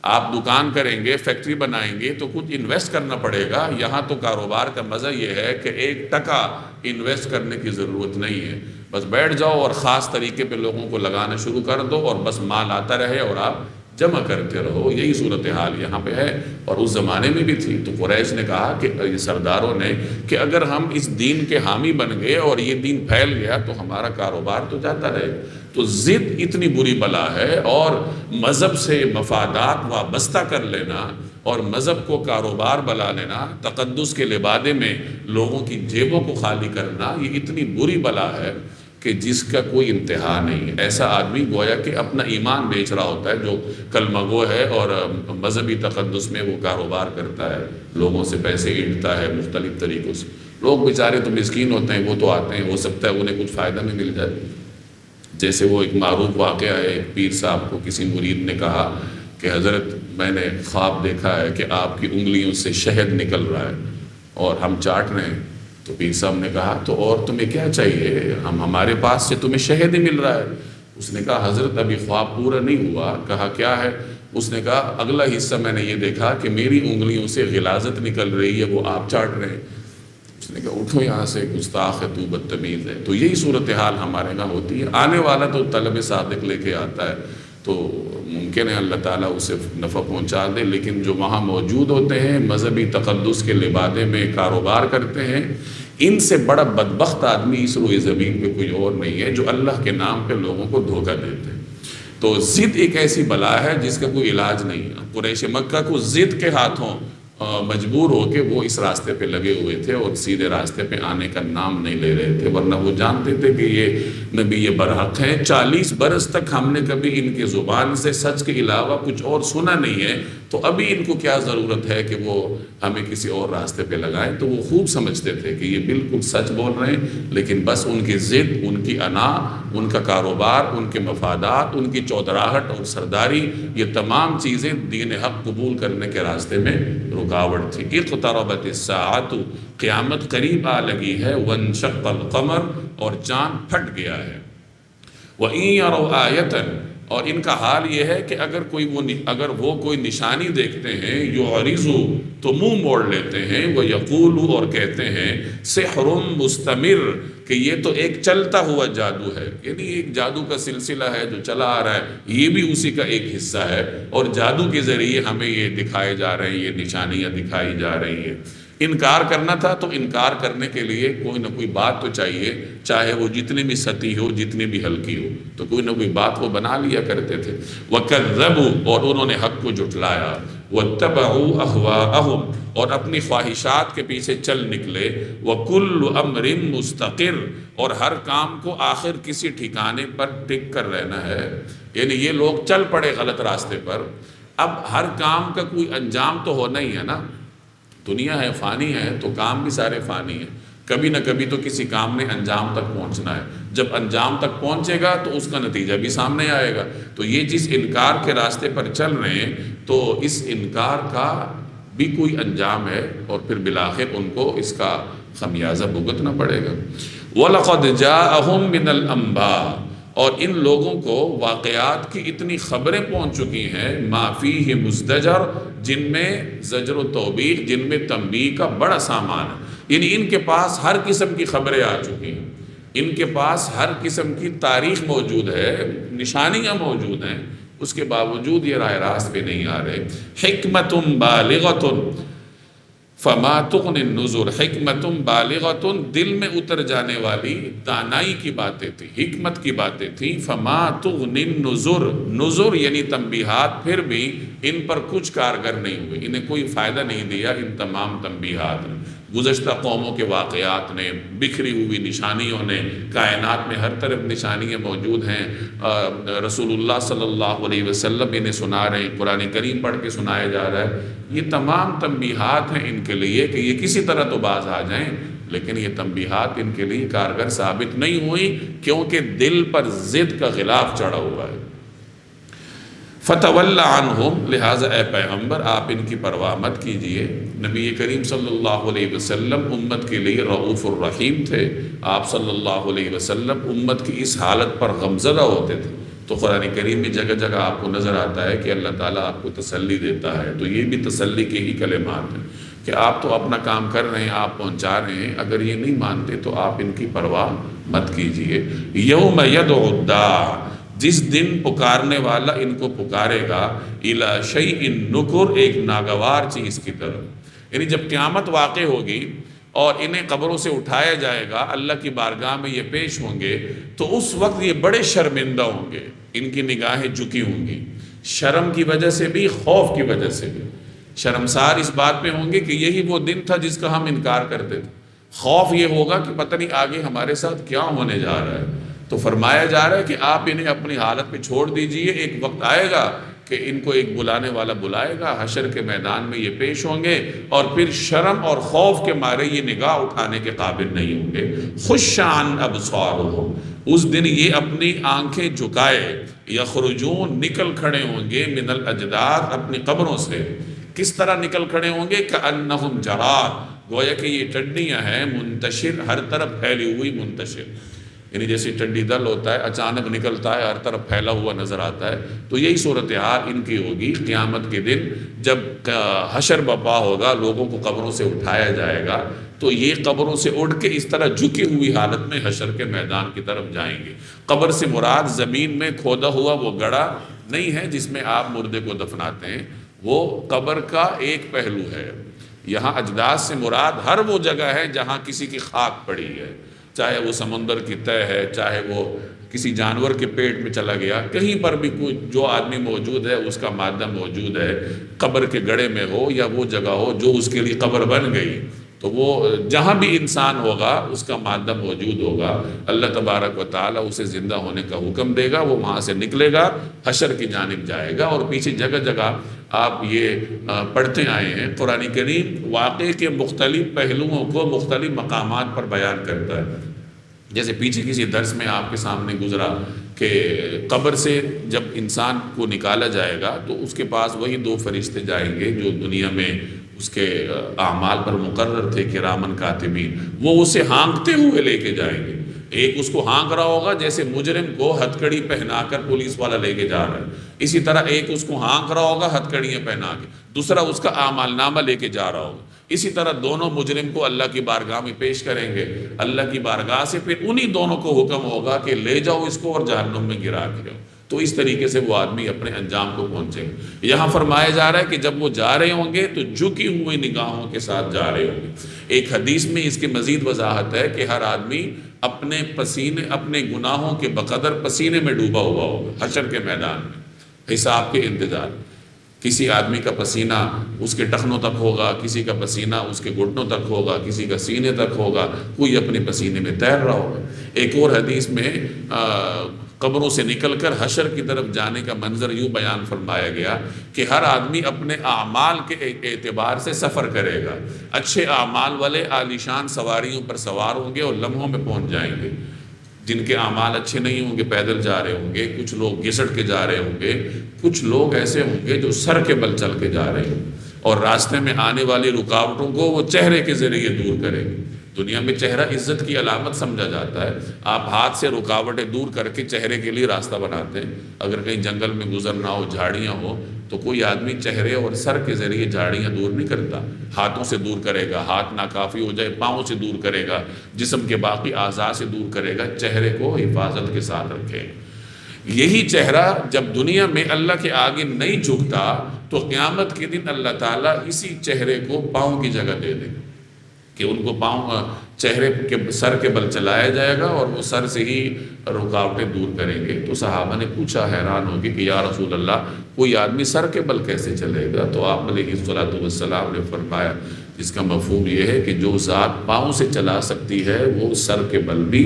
آپ دکان کریں گے، فیکٹری بنائیں گے تو کچھ انویسٹ کرنا پڑے گا۔ یہاں تو کاروبار کا مزہ یہ ہے کہ 1 ٹکا انویسٹ کرنے کی ضرورت نہیں ہے، بس بیٹھ جاؤ اور خاص طریقے پہ لوگوں کو لگانا شروع کر دو اور بس مال آتا رہے اور آپ جمع کرتے رہو۔ یہی صورتحال یہاں پہ ہے اور اس زمانے میں بھی تھی۔ تو قریش نے کہا کہ سرداروں نے کہ اگر ہم اس دین کے حامی بن گئے اور یہ دین پھیل گیا تو ہمارا کاروبار تو جاتا رہے گا۔ تو ضد اتنی بری بلا ہے، اور مذہب سے مفادات وابستہ کر لینا اور مذہب کو کاروبار بنا لینا، تقدس کے لبادے میں لوگوں کی جیبوں کو خالی کرنا، یہ اتنی بری بلا ہے کہ جس کا کوئی انتہا نہیں ہے۔ ایسا آدمی گویا کہ اپنا ایمان بیچ رہا ہوتا ہے جو کلمہ گو ہے اور مذہبی تقدس میں وہ کاروبار کرتا ہے، لوگوں سے پیسے اینٹتا ہے مختلف طریقوں سے۔ لوگ بیچارے تو مسکین ہوتے ہیں، وہ تو آتے ہیں، ہو سکتا ہے انہیں کچھ فائدہ میں مل جائے۔ جیسے وہ ایک معروف واقعہ ہے، ایک پیر صاحب کو کسی مرید نے کہا کہ حضرت میں نے خواب دیکھا ہے کہ آپ کی انگلیوں سے شہد نکل رہا ہے اور ہم چاٹ رہے ہیں۔ تو پیر صاحب نے کہا تو اور تمہیں کیا چاہیے، ہمارے پاس سے تمہیں شہد ہی مل رہا ہے۔ اس نے کہا حضرت ابھی خواب پورا نہیں ہوا۔ کہا کیا ہے؟ اس نے کہا اگلا حصہ میں نے یہ دیکھا کہ میری انگلیوں سے غلاظت نکل رہی ہے، وہ آپ چاٹ رہے ہیں۔ اس نے کہا اٹھو یہاں سے، گستاخ ہے تو، بدتمیز ہے۔ تو یہی صورتحال ہمارے یہاں ہوتی ہے۔ آنے والا تو طلب صادق لے کے آتا ہے تو ممکن ہے اللہ تعالیٰ اسے نفع پہنچا دے، لیکن جو وہاں موجود ہوتے ہیں مذہبی تقدس کے لبادے میں کاروبار کرتے ہیں، ان سے بڑا بدبخت آدمی اس روئے زمین پہ کوئی اور نہیں ہے جو اللہ کے نام پہ لوگوں کو دھوکہ دیتے ہیں۔ تو ضد ایک ایسی بلا ہے جس کا کوئی علاج نہیں ہے۔ قریش مکہ کو ضد کے ہاتھوں مجبور ہو کے وہ اس راستے پہ لگے ہوئے تھے اور سیدھے راستے پہ آنے کا نام نہیں لے رہے تھے، ورنہ وہ جانتے تھے کہ یہ نبی یہ برحق ہیں۔ 40 برس تک ہم نے کبھی ان کی زبان سے سچ کے علاوہ کچھ اور سنا نہیں ہے، تو ابھی ان کو کیا ضرورت ہے کہ وہ ہمیں کسی اور راستے پہ لگائیں۔ تو وہ خوب سمجھتے تھے کہ یہ بالکل سچ بول رہے ہیں، لیکن بس ان کی ضد، ان کی انا، ان کا کاروبار، ان کے مفادات، ان کی چودراہٹ اور سرداری، یہ تمام چیزیں دین حق قبول کرنے کے راستے میں رکاوٹ تھی۔ اقتربت الساعۃ، قیامت قریب آ لگی ہے، وانشق القمر، اور چاند پھٹ گیا ہے، وَإِن يَرَوْا آیَةً، اور ان کا حال یہ ہے کہ اگر وہ کوئی نشانی دیکھتے ہیں، یعرضوا، تو منہ موڑ لیتے ہیں، وَيَقُولُوا، اور کہتے ہیں، سحر مستمر، کہ یہ تو ایک چلتا ہوا جادو ہے، یعنی ایک جادو کا سلسلہ ہے جو چلا آ رہا ہے، یہ بھی اسی کا ایک حصہ ہے، اور جادو کے ذریعے ہمیں یہ دکھائے جا رہے ہیں، یہ نشانیاں دکھائی جا رہی ہیں۔ انکار کرنا تھا تو انکار کرنے کے لیے کوئی نہ کوئی بات تو چاہیے، چاہے وہ جتنی بھی سطحی ہو، جتنی بھی ہلکی ہو، تو کوئی نہ کوئی بات وہ بنا لیا کرتے تھے۔ وَكَذَّبُوا، اور انہوں نے حق کو جھٹلایا، وَاتَّبَعُوا أَهْوَاءَهُمْ، اور اپنی خواہشات کے پیچھے چل نکلے، وَكُلُّ أَمْرٍ مُسْتَقِرٍ، اور ہر کام کو آخر کسی ٹھکانے پر ٹک کر رہنا ہے، یعنی یہ لوگ چل پڑے غلط راستے پر۔ اب ہر کام کا کوئی انجام تو ہونا ہی ہے نا، دنیا ہے، فانی ہے، تو کام بھی سارے فانی ہیں، کبھی نہ کبھی تو کسی کام نے انجام تک پہنچنا ہے، جب انجام تک پہنچے گا تو اس کا نتیجہ بھی سامنے آئے گا۔ تو یہ جس انکار کے راستے پر چل رہے ہیں تو اس انکار کا بھی کوئی انجام ہے، اور پھر بالآخر ان کو اس کا خمیازہ بھگتنا پڑے گا۔ وَلَقَدْ جَاءَهُم مِّنَ الْأَنبَاءِ، اور ان لوگوں کو واقعات کی اتنی خبریں پہنچ چکی ہیں، ما فیہ مزدجر، جن میں زجر و توبیخ، جن میں تنبیہ کا بڑا سامان ہے، یعنی ان کے پاس ہر قسم کی خبریں آ چکی ہیں۔ ان کے پاس ہر قسم کی تاریخ موجود ہے، نشانیاں موجود ہیں، اس کے باوجود یہ راہ راست پہ نہیں آ رہے۔ حکمت بالغۃ فما تغنی النذر، حکمت بالغۃ، دل میں اتر جانے والی دانائی کی باتیں تھیں، حکمت کی باتیں تھیں۔ فما تغنی النذر، نذر یعنی تنبیہات، پھر بھی ان پر کچھ کارگر نہیں ہوئے، انہیں کوئی فائدہ نہیں دیا ان تمام تنبیہات نے، گزشتہ قوموں کے واقعات نے، بکھری ہوئی نشانیوں نے، کائنات میں ہر طرف نشانیاں موجود ہیں، رسول اللہ صلی اللہ علیہ وسلم انہیں سنا رہے ہیں، قرآن کریم پڑھ کے سنایا جا رہا ہے۔ یہ تمام تنبیہات ہیں ان کے لیے کہ یہ کسی طرح تو باز آ جائیں، لیکن یہ تنبیہات ان کے لیے کارگر ثابت نہیں ہوئی، کیونکہ دل پر ضد کا غلاف چڑھا ہوا ہے۔ فَتَوَلَّ عَنْهُمْ، لہٰذا اے پیغمبر آپ ان کی پرواہ مت کیجئے۔ نبی کریم صلی اللہ علیہ وسلم امت کے لیے رؤوف الرحیم تھے، آپ صلی اللہ علیہ وسلم امت کی اس حالت پر غمزدہ ہوتے تھے، تو قرآن کریم میں جگہ جگہ آپ کو نظر آتا ہے کہ اللہ تعالیٰ آپ کو تسلی دیتا ہے، تو یہ بھی تسلی کے ہی کلمات ہیں کہ آپ تو اپنا کام کر رہے ہیں، آپ پہنچا رہے ہیں، اگر یہ نہیں مانتے تو آپ ان کی پرواہ مت کیجئے۔ یوم یدعو الداع، جس دن پکارنے والا ان کو پکارے گا، الی شیء نکر، ایک ناگوار چیز کی طرف، یعنی جب قیامت واقع ہوگی اور انہیں قبروں سے اٹھایا جائے گا، اللہ کی بارگاہ میں یہ پیش ہوں گے، تو اس وقت یہ بڑے شرمندہ ہوں گے، ان کی نگاہیں جھکی ہوں گی، شرم کی وجہ سے بھی، خوف کی وجہ سے بھی، شرمسار اس بات پہ ہوں گے کہ یہی وہ دن تھا جس کا ہم انکار کرتے تھے، خوف یہ ہوگا کہ پتہ نہیں آگے ہمارے ساتھ کیا ہونے جا رہا ہے۔ تو فرمایا جا رہا ہے کہ آپ انہیں اپنی حالت پہ چھوڑ دیجئے، ایک وقت آئے گا کہ ان کو ایک بلانے والا بلائے گا، حشر کے میدان میں یہ پیش ہوں گے، اور پھر شرم اور خوف کے مارے یہ نگاہ اٹھانے کے قابل نہیں ہوں گے۔ خشعن ابصارہم، اس دن یہ اپنی آنکھیں جھکائے، یخرجون، نکل کھڑے ہوں گے، من الاجداث، اپنی قبروں سے۔ کس طرح نکل کھڑے ہوں گے؟ کأنہم جراد، گویا کہ یہ ٹڈیاں ہیں، منتشر، ہر طرف پھیلی ہوئی، منتشر، یعنی جیسے ٹڈی دل ہوتا ہے، اچانک نکلتا ہے، ہر طرف پھیلا ہوا نظر آتا ہے، تو یہی صورتحال ان کی ہوگی قیامت کے دن جب حشر برپا ہوگا، لوگوں کو قبروں سے اٹھایا جائے گا، تو یہ قبروں سے اٹھ کے اس طرح جھکی ہوئی حالت میں حشر کے میدان کی طرف جائیں گے۔ قبر سے مراد زمین میں کھودا ہوا وہ گڑھا نہیں ہے جس میں آپ مردے کو دفناتے ہیں، وہ قبر کا ایک پہلو ہے۔ یہاں اجداث سے مراد ہر وہ جگہ ہے جہاں کسی کی خاک پڑی ہے، چاہے وہ سمندر کی تہہ ہے، چاہے وہ کسی جانور کے پیٹ میں چلا گیا، کہیں پر بھی کوئی جو آدمی موجود ہے اس کا مادہ موجود ہے، قبر کے گڑھے میں ہو یا وہ جگہ ہو جو اس کے لیے قبر بن گئی، تو وہ جہاں بھی انسان ہوگا اس کا مادہ موجود ہوگا، اللہ تبارک و تعالیٰ اسے زندہ ہونے کا حکم دے گا، وہ وہاں سے نکلے گا، حشر کی جانب جائے گا۔ اور پیچھے جگہ جگہ آپ یہ پڑھتے آئے ہیں، قرآن کریم واقعے کے مختلف پہلوؤں کو مختلف مقامات پر بیان کرتا ہے۔ جیسے پیچھے کسی درس میں آپ کے سامنے گزرا کہ قبر سے جب انسان کو نکالا جائے گا تو اس کے پاس وہی دو فرشتے جائیں گے جو دنیا میں اس کے اعمال پر مقرر تھے، کرامن کاتبین، وہ اسے ہانکتے ہوئے لے کے جائیں گے۔ ایک اس کو ہانک رہا ہوگا جیسے مجرم کو ہتھ کڑی پہنا کر پولیس والا لے کے جا رہا ہے، اسی طرح ایک اس کو ہانک رہا ہوگا ہتھ کڑیاں پہنا کے، دوسرا اس کا اعمال نامہ لے کے جا رہا ہوگا، اسی طرح دونوں مجرم کو اللہ کی بارگاہ میں پیش کریں گے، اللہ کی بارگاہ سے پھر انہی دونوں کو حکم ہوگا کہ لے جاؤ اس کو اور جہنم میں گرا کے جاؤ، تو اس طریقے سے وہ آدمی اپنے انجام کو پہنچیں گے۔ یہاں فرمایا جا رہا ہے کہ جب وہ جا رہے ہوں گے تو جھکی ہوئی نگاہوں کے ساتھ جا رہے ہوں گے۔ ایک حدیث میں اس کی مزید وضاحت ہے کہ ہر آدمی اپنے پسینے، اپنے گناہوں کے بقدر پسینے میں ڈوبا ہوا ہوگا حشر کے میدان میں، حساب کے انتظار۔ کسی آدمی کا پسینہ اس کے ٹخنوں تک ہوگا، کسی کا پسینہ اس کے گھٹنوں تک ہوگا، کسی کا سینے تک ہوگا، کوئی اپنے پسینے میں تیر رہا ہوگا۔ ایک اور حدیث میں قبروں سے نکل کر حشر کی طرف جانے کا منظر یوں بیان فرمایا گیا کہ ہر آدمی اپنے اعمال کے اعتبار سے سفر کرے گا، اچھے اعمال والے عالیشان سواریوں پر سوار ہوں گے اور لمحوں میں پہنچ جائیں گے، جن کے اعمال اچھے نہیں ہوں گے پیدل جا رہے ہوں گے، کچھ لوگ گھسٹ کے جا رہے ہوں گے، کچھ لوگ ایسے ہوں گے جو سر کے بل چل کے جا رہے ہوں، اور راستے میں آنے والی رکاوٹوں کو وہ چہرے کے ذریعے دور کریں گے۔ دنیا میں چہرہ عزت کی علامت سمجھا جاتا ہے. آپ ہاتھ سے رکاوٹیں دور کر کے چہرے کے لیے راستہ بناتے ہیں. اگر کہیں جنگل میں گزرنا ہو، جھاڑیاں ہو، تو کوئی آدمی چہرے اور سر کے ذریعے جھاڑیاں دور نہیں کرتا، ہاتھوں سے دور کرے گا. ہاتھ ناکافی ہو جائے پاؤں سے دور کرے گا، جسم کے باقی اعضاء سے دور کرے گا. چہرے کو حفاظت کے ساتھ رکھے. یہی چہرہ جب دنیا میں اللہ کے آگے نہیں جھکتا تو قیامت کے دن اللہ تعالیٰ اسی چہرے کو پاؤں کی جگہ دے دے گا کہ ان کو پاؤں چہرے کے سر کے بل چلایا جائے گا اور وہ سر سے ہی رکاوٹیں دور کریں گے. تو صحابہ نے پوچھا حیران ہو کے کہ یا رسول اللہ، کوئی آدمی سر کے بل کیسے چلے گا؟ تو آپ علیہ الصلوۃ والسلام نے فرمایا اس کا مفہوم یہ ہے کہ جو ذات پاؤں سے چلا سکتی ہے وہ سر کے بل بھی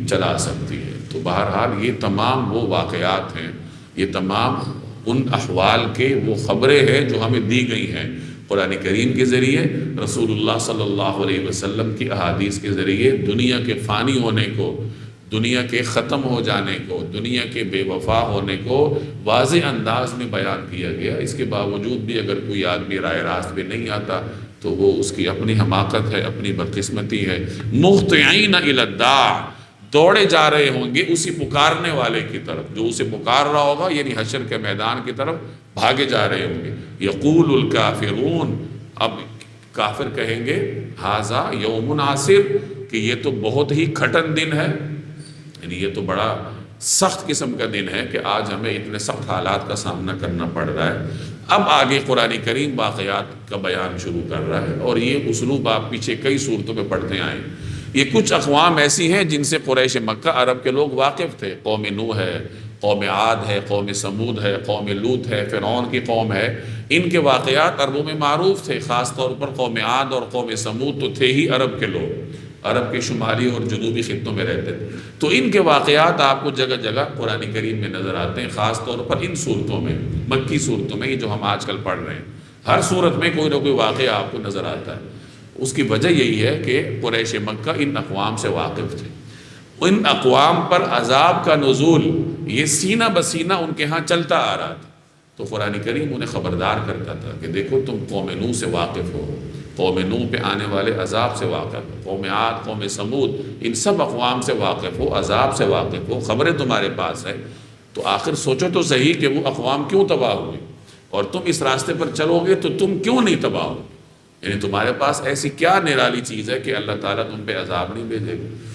چلا سکتی ہے. تو بہرحال یہ تمام وہ واقعات ہیں، یہ تمام ان احوال کے وہ خبریں ہیں جو ہمیں دی گئی ہیں قرآن کریم کے ذریعے، رسول اللہ صلی اللہ علیہ وسلم کی احادیث کے ذریعے. دنیا کے فانی ہونے کو، دنیا کے ختم ہو جانے کو، دنیا کے بے وفا ہونے کو واضح انداز میں بیان کیا گیا. اس کے باوجود بھی اگر کوئی آدمی رائے راست پہ نہیں آتا تو وہ اس کی اپنی حماقت ہے، اپنی بدقسمتی ہے. مہطعین الی الداع، دوڑے جا رہے ہوں گے اسی پکارنے والے کی طرف، جو اسے پکار رہا ہوگا، یعنی حشر کے میدان کی طرف بھاگے جا رہے ہوں گے. یقول الکافرون، اب کافر کہیں گے ھذا یوم عسر، کہ یہ تو بہت ہی کھٹن دن ہے، یعنی یہ تو بڑا سخت قسم کا دن ہے کہ آج ہمیں اتنے سخت حالات کا سامنا کرنا پڑ رہا ہے. اب آگے قرآن کریم واقعات کا بیان شروع کر رہا ہے، اور یہ اسلوب آپ پیچھے کئی صورتوں میں پڑھتے آئے. یہ کچھ اقوام ایسی ہیں جن سے قریش مکہ عرب کے لوگ واقف تھے. قوم نوح ہے، قوم عاد ہے، قوم سمود ہے، قوم لوط ہے، فرعون کی قوم ہے. ان کے واقعات عربوں میں معروف تھے. خاص طور پر قوم عاد اور قوم سمود تو تھے ہی عرب کے لوگ، عرب کے شمالی اور جنوبی خطوں میں رہتے تھے. تو ان کے واقعات آپ کو جگہ جگہ قرآن کریم میں نظر آتے ہیں، خاص طور پر ان صورتوں میں، مکی صورتوں میں، یہ جو ہم آج کل پڑھ رہے ہیں. ہر صورت میں کوئی نہ کوئی واقعہ آپ کو نظر آتا ہے. اس کی وجہ یہی ہے کہ قریش مکہ ان اقوام سے واقف تھے. ان اقوام پر عذاب کا نزول یہ سینہ بسینہ ان کے ہاں چلتا آ رہا تھا. تو قرآن کریم انہیں خبردار کرتا تھا کہ دیکھو تم قوم نوح سے واقف ہو، قوم نوح پہ آنے والے عذاب سے واقف ہو، قوم عاد، قوم سمود، ان سب اقوام سے واقف ہو، عذاب سے واقف ہو، خبریں تمہارے پاس ہے. تو آخر سوچو تو صحیح کہ وہ اقوام کیوں تباہ ہوئے، اور تم اس راستے پر چلو گے تو تم کیوں نہیں تباہ ہو؟ یعنی تمہارے پاس ایسی کیا نرالی چیز ہے کہ اللہ تعالیٰ تم پہ عذاب نہیں بھیجے گا؟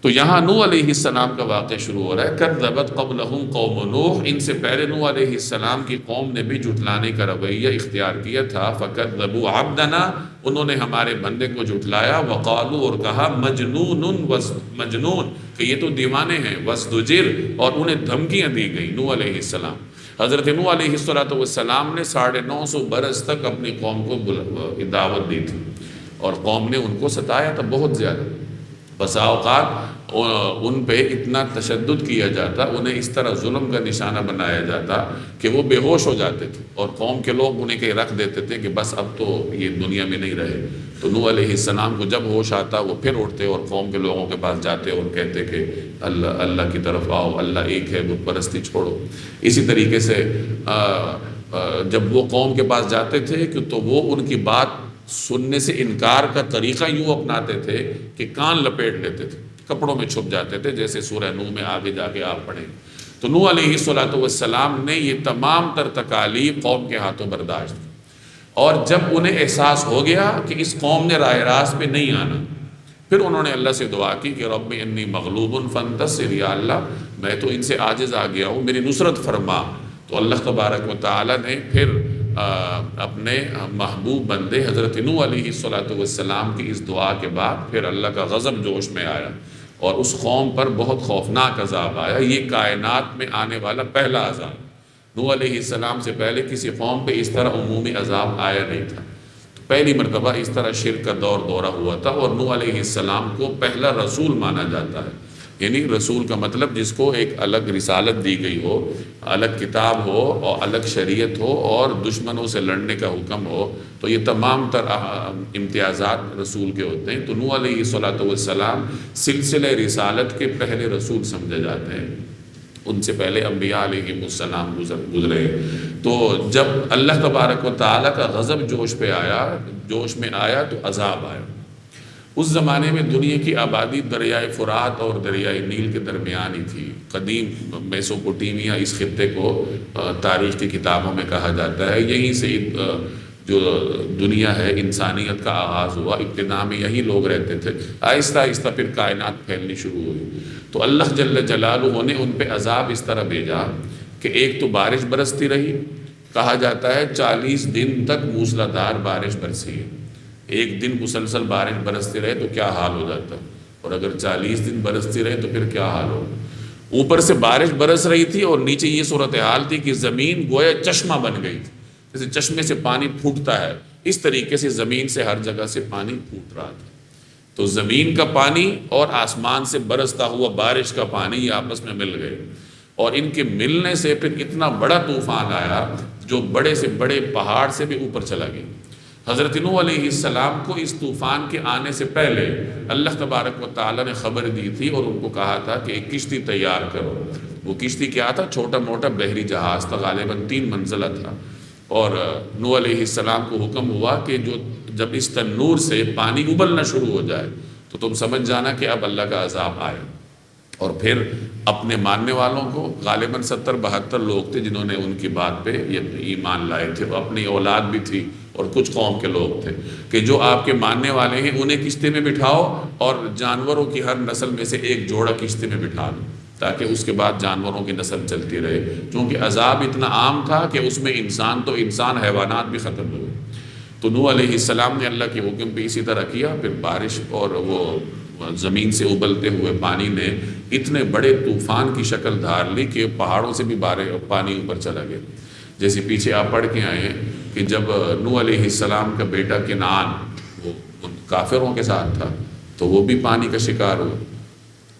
تو یہاں نوح علیہ السلام کا واقعہ شروع ہو رہا ہے. کذبت قبلہم قوم نوح، ان سے پہلے نوح علیہ السلام کی قوم نے بھی جھٹلانے کا رویہ اختیار کیا تھا. فکذبوا عبدنا، انہوں نے ہمارے بندے کو جھٹلایا. وقالوا، اور کہا مجنون مجنون، کہ یہ تو دیوانے ہیں. وازدجر، اور انہیں دھمکیاں دی گئی نوح علیہ السلام. حضرت نوح علیہ السلام نے 950 برس تک اپنی قوم کو دعوت دی تھی، اور قوم نے ان کو ستایا تھا بہت زیادہ. بسا اوقات ان پہ اتنا تشدد کیا جاتا، انہیں اس طرح ظلم کا نشانہ بنایا جاتا کہ وہ بے ہوش ہو جاتے تھے، اور قوم کے لوگ انہیں کہیں رکھ دیتے تھے کہ بس اب تو یہ دنیا میں نہیں رہے. تو نوح علیہ السلام کو جب ہوش آتا وہ پھر اٹھتے اور قوم کے لوگوں کے پاس جاتے اور کہتے کہ اللہ کی طرف آؤ، اللہ ایک ہے، بت پرستی چھوڑو. اسی طریقے سے جب وہ قوم کے پاس جاتے تھے کہ تو وہ ان کی بات سننے سے انکار کا طریقہ یوں اپناتے تھے کہ کان لپیٹ لیتے تھے، کپڑوں میں چھپ جاتے تھے، جیسے سورہ نوح میں آگے جا کے آپ پڑھیں. تو نوح علیہ السلام نے یہ تمام تر تکالیف قوم کے ہاتھوں برداشت کی، اور جب انہیں احساس ہو گیا کہ اس قوم نے راہ راست پہ نہیں آنا، پھر انہوں نے اللہ سے دعا کی کہ رب انی مغلوب فانتصر، یا اللہ میں تو ان سے عاجز آ گیا ہوں، میری نصرت فرما. تو اللہ تبارک و تعالی نے پھر اپنے محبوب بندے حضرت نوح علیہ السلام کی اس دعا کے بعد پھر اللہ کا غضب جوش میں آیا، اور اس قوم پر بہت خوفناک عذاب آیا. یہ کائنات میں آنے والا پہلا عذاب. نوح علیہ السلام سے پہلے کسی قوم پہ اس طرح عمومی عذاب آیا نہیں تھا. پہلی مرتبہ اس طرح شرک کا دورہ ہوا تھا، اور نوح علیہ السلام کو پہلا رسول مانا جاتا ہے. یعنی رسول کا مطلب جس کو ایک الگ رسالت دی گئی ہو، الگ کتاب ہو اور الگ شریعت ہو اور دشمنوں سے لڑنے کا حکم ہو. تو یہ تمام تر امتیازات رسول کے ہوتے ہیں. تو نوح علیہ السلام سلسلہ رسالت کے پہلے رسول سمجھے جاتے ہیں. ان سے پہلے انبیاء علیہ السلام گزرے. تو جب اللہ تبارک و تعالیٰ کا غضب جوش میں آیا تو عذاب آیا. اس زمانے میں دنیا کی آبادی دریائے فرات اور دریائے نیل کے درمیان ہی تھی۔ قدیم میسوپوٹیمیا اس خطے کو تاریخ کی کتابوں میں کہا جاتا ہے، یہیں سے جو دنیا ہے انسانیت کا آغاز ہوا۔ ابتدا میں یہی لوگ رہتے تھے، آہستہ آہستہ پھر کائنات پھیلنی شروع ہوئی۔ تو اللہ جل جلالہ نے ان پہ عذاب اس طرح بھیجا کہ ایک تو بارش برستی رہی، کہا جاتا ہے 40 دن تک موسلادھار بارش برسی ہے۔ ایک دن مسلسل بارش برستی رہے تو کیا حال ہو جاتا، اور اگر 40 دن برستی رہے تو پھر کیا حال ہو۔ اوپر سے بارش برس رہی تھی اور نیچے یہ صورتحال تھی کہ زمین گویا چشمہ بن گئی تھی، جیسے چشمے سے پانی پھوٹتا ہے، اس طریقے سے زمین سے ہر جگہ سے پانی پھوٹ رہا تھا۔ تو زمین کا پانی اور آسمان سے برستا ہوا بارش کا پانی یہ آپس میں مل گئے، اور ان کے ملنے سے پھر اتنا بڑا طوفان آیا جو بڑے سے بڑے پہاڑ سے بھی اوپر چلا گیا۔ حضرت نوح علیہ السلام کو اس طوفان کے آنے سے پہلے اللہ تبارک و تعالیٰ نے خبر دی تھی اور ان کو کہا تھا کہ ایک کشتی تیار کرو۔ وہ کشتی کیا تھا؟ چھوٹا موٹا بحری جہاز تھا، غالباً 3 منزلہ تھا۔ اور نوح علیہ السلام کو حکم ہوا کہ جب اس تنور سے پانی ابلنا شروع ہو جائے تو تم سمجھ جانا کہ اب اللہ کا عذاب آئے۔ اور پھر اپنے ماننے والوں کو، غالباً 70-72 لوگ تھے جنہوں نے ان کی بات پہ ایمان لائے تھے، اپنی اولاد بھی تھی اور کچھ قوم کے لوگ تھے، کہ جو آپ کے ماننے والے ہیں انہیں کشتی میں بٹھاؤ اور جانوروں کی ہر نسل میں سے ایک جوڑا کشتی میں بٹھا دو، تاکہ اس کے بعد جانوروں کی نسل چلتی رہے، چونکہ عذاب اتنا عام تھا کہ اس میں انسان تو انسان، حیوانات بھی ختم ہوئے۔ تو نوح علیہ السلام نے اللہ کے حکم پہ اسی طرح کیا، پھر بارش اور وہ زمین سے ابلتے ہوئے پانی نے اتنے بڑے طوفان کی شکل دھار لی کہ پہاڑوں سے بھی پانی اوپر چلا گیا۔ جیسے پیچھے آپ پڑھ کے آئے ہیں کہ جب نوح علیہ السلام کا بیٹا کنعان وہ کافروں کے ساتھ تھا تو وہ بھی پانی کا شکار ہوا۔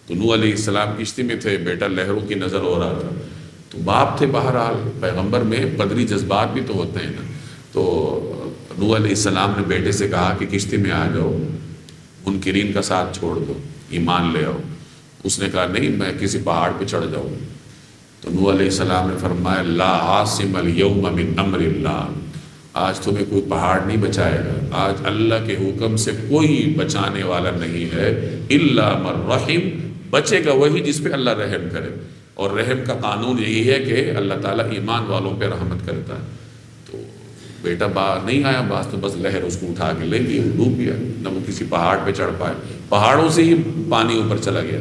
تو نوح علیہ السلام کشتی میں تھے، بیٹا لہروں کی نظر ہو رہا تھا، تو باپ تھے، بہرحال پیغمبر میں قدری جذبات بھی تو ہوتے ہیں نا۔ تو نوح علیہ السلام نے بیٹے سے کہا کہ کشتی میں آ جاؤ، منکرین کا ساتھ چھوڑ دو، ایمان لے آؤ۔ اس نے کہا نہیں، میں کسی پہاڑ پہ چڑھ جاؤں۔ تو نوح علیہ السلام نے فرمایا لا عاصم اليوم من امر اللہ، آج تمہیں کوئی پہاڑ نہیں بچائے گا، آج اللہ کے حکم سے کوئی بچانے والا نہیں ہے، الا من رحم، بچے گا وہی جس پہ اللہ رحم کرے، اور رحم کا قانون یہی ہے کہ اللہ تعالیٰ ایمان والوں پہ رحمت کرتا ہے۔ تو بیٹا باہر نہیں آیا، باز تو بس لہر اس کو اٹھا کے لے گئی، وہ ڈوب گیا، نہ وہ کسی پہاڑ پہ چڑھ پائے، پہاڑوں سے ہی پانی اوپر چلا گیا۔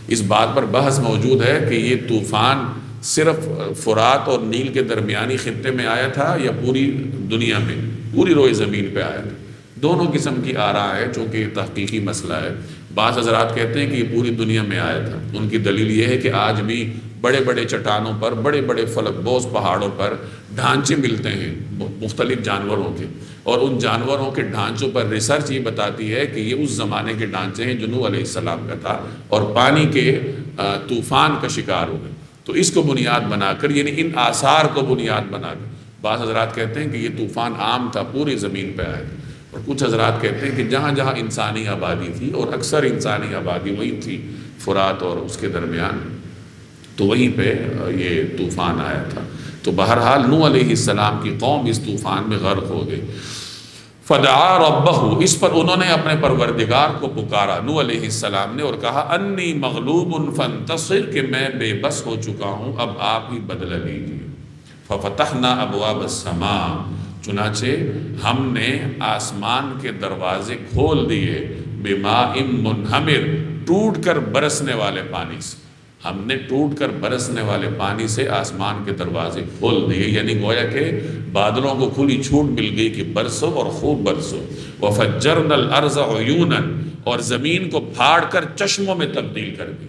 اس بات پر بحث موجود ہے کہ یہ طوفان صرف فرات اور نیل کے درمیانی خطے میں آیا تھا یا پوری دنیا میں، پوری روئے زمین پہ آیا تھا۔ دونوں قسم کی آراء ہے، چونکہ یہ تحقیقی مسئلہ ہے۔ بعض حضرات کہتے ہیں کہ یہ پوری دنیا میں آیا تھا۔ ان کی دلیل یہ ہے کہ آج بھی بڑے بڑے چٹانوں پر، بڑے بڑے فلک بوز پہاڑوں پر ڈھانچے ملتے ہیں مختلف جانوروں کے، اور ان جانوروں کے ڈھانچوں پر ریسرچ یہ بتاتی ہے کہ یہ اس زمانے کے ڈھانچے ہیں جو نوح علیہ السلام کا تھا، اور پانی کے طوفان کا شکار ہو گئے۔ تو اس کو بنیاد بنا کر، یعنی ان آثار کو بنیاد بنا کر، بعض حضرات کہتے ہیں کہ یہ طوفان عام تھا، پوری زمین پہ آیا تھا، اور کچھ حضرات کہتے ہیں کہ جہاں جہاں انسانی آبادی تھی، اور اکثر انسانی آبادی وہی تھی فرات اور اس کے درمیان، تو وہیں پہ یہ طوفان آیا تھا۔ تو بہرحال نوح علیہ السلام کی قوم اس طوفان میں غرق ہو گئی۔ فدعا ربہ، اس پر انہوں نے اپنے پروردگار کو پکارا، نوح علیہ السلام نے، اور کہا انی مغلوب فانتصر، کہ میں بے بس ہو چکا ہوں، اب آپ ہی بدلہ لیجیے۔ ففتحنا ابواب السماء، چنانچہ ہم نے آسمان کے دروازے کھول دیے، بماء منہمر، ٹوٹ کر برسنے والے پانی سے۔ ہم نے ٹوٹ کر برسنے والے پانی سے آسمان کے دروازے کھول دیے، یعنی گویا کہ بادلوں کو کھلی چھوٹ مل گئی کہ برسو اور خوب برسو۔ وَفَجَّرْنَا الْأَرْضَ عُيُونًا، اور زمین کو پھاڑ کر چشموں میں تبدیل کر دی،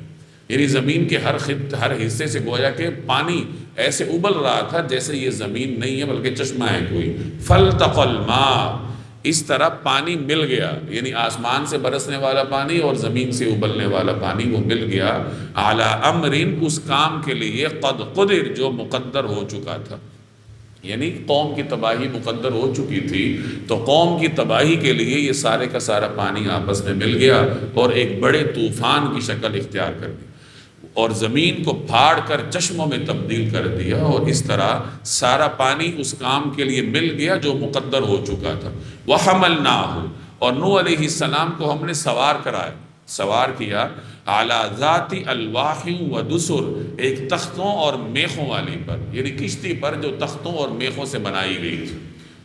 یعنی زمین کے ہر حصے سے گویا کہ پانی ایسے ابل رہا تھا جیسے یہ زمین نہیں ہے بلکہ چشمہ ہے کوئی۔ فَالْتَقَى الْمَاءُ، اس طرح پانی مل گیا، یعنی آسمان سے برسنے والا پانی اور زمین سے ابلنے والا پانی وہ مل گیا، عَلَىٰ أَمْرٍ، اس کام کے لیے، قَدْ قُدِرَ، جو مقدر ہو چکا تھا۔ یعنی قوم کی تباہی مقدر ہو چکی تھی، تو قوم کی تباہی کے لیے یہ سارے کا سارا پانی آپس میں مل گیا اور ایک بڑے طوفان کی شکل اختیار کر دی، اور زمین کو پھاڑ کر چشموں میں تبدیل کر دیا، اور اس طرح سارا پانی اس کام کے لیے مل گیا جو مقدر ہو چکا تھا۔ وَحَمَلْنَاهُ، اور نوح علیہ السلام کو ہم نے سوار کیا اعلیٰ ذاتی الواح و دسر، ایک تختوں اور میخوں والی پر، یعنی کشتی پر جو تختوں اور میخوں سے بنائی گئی تھی۔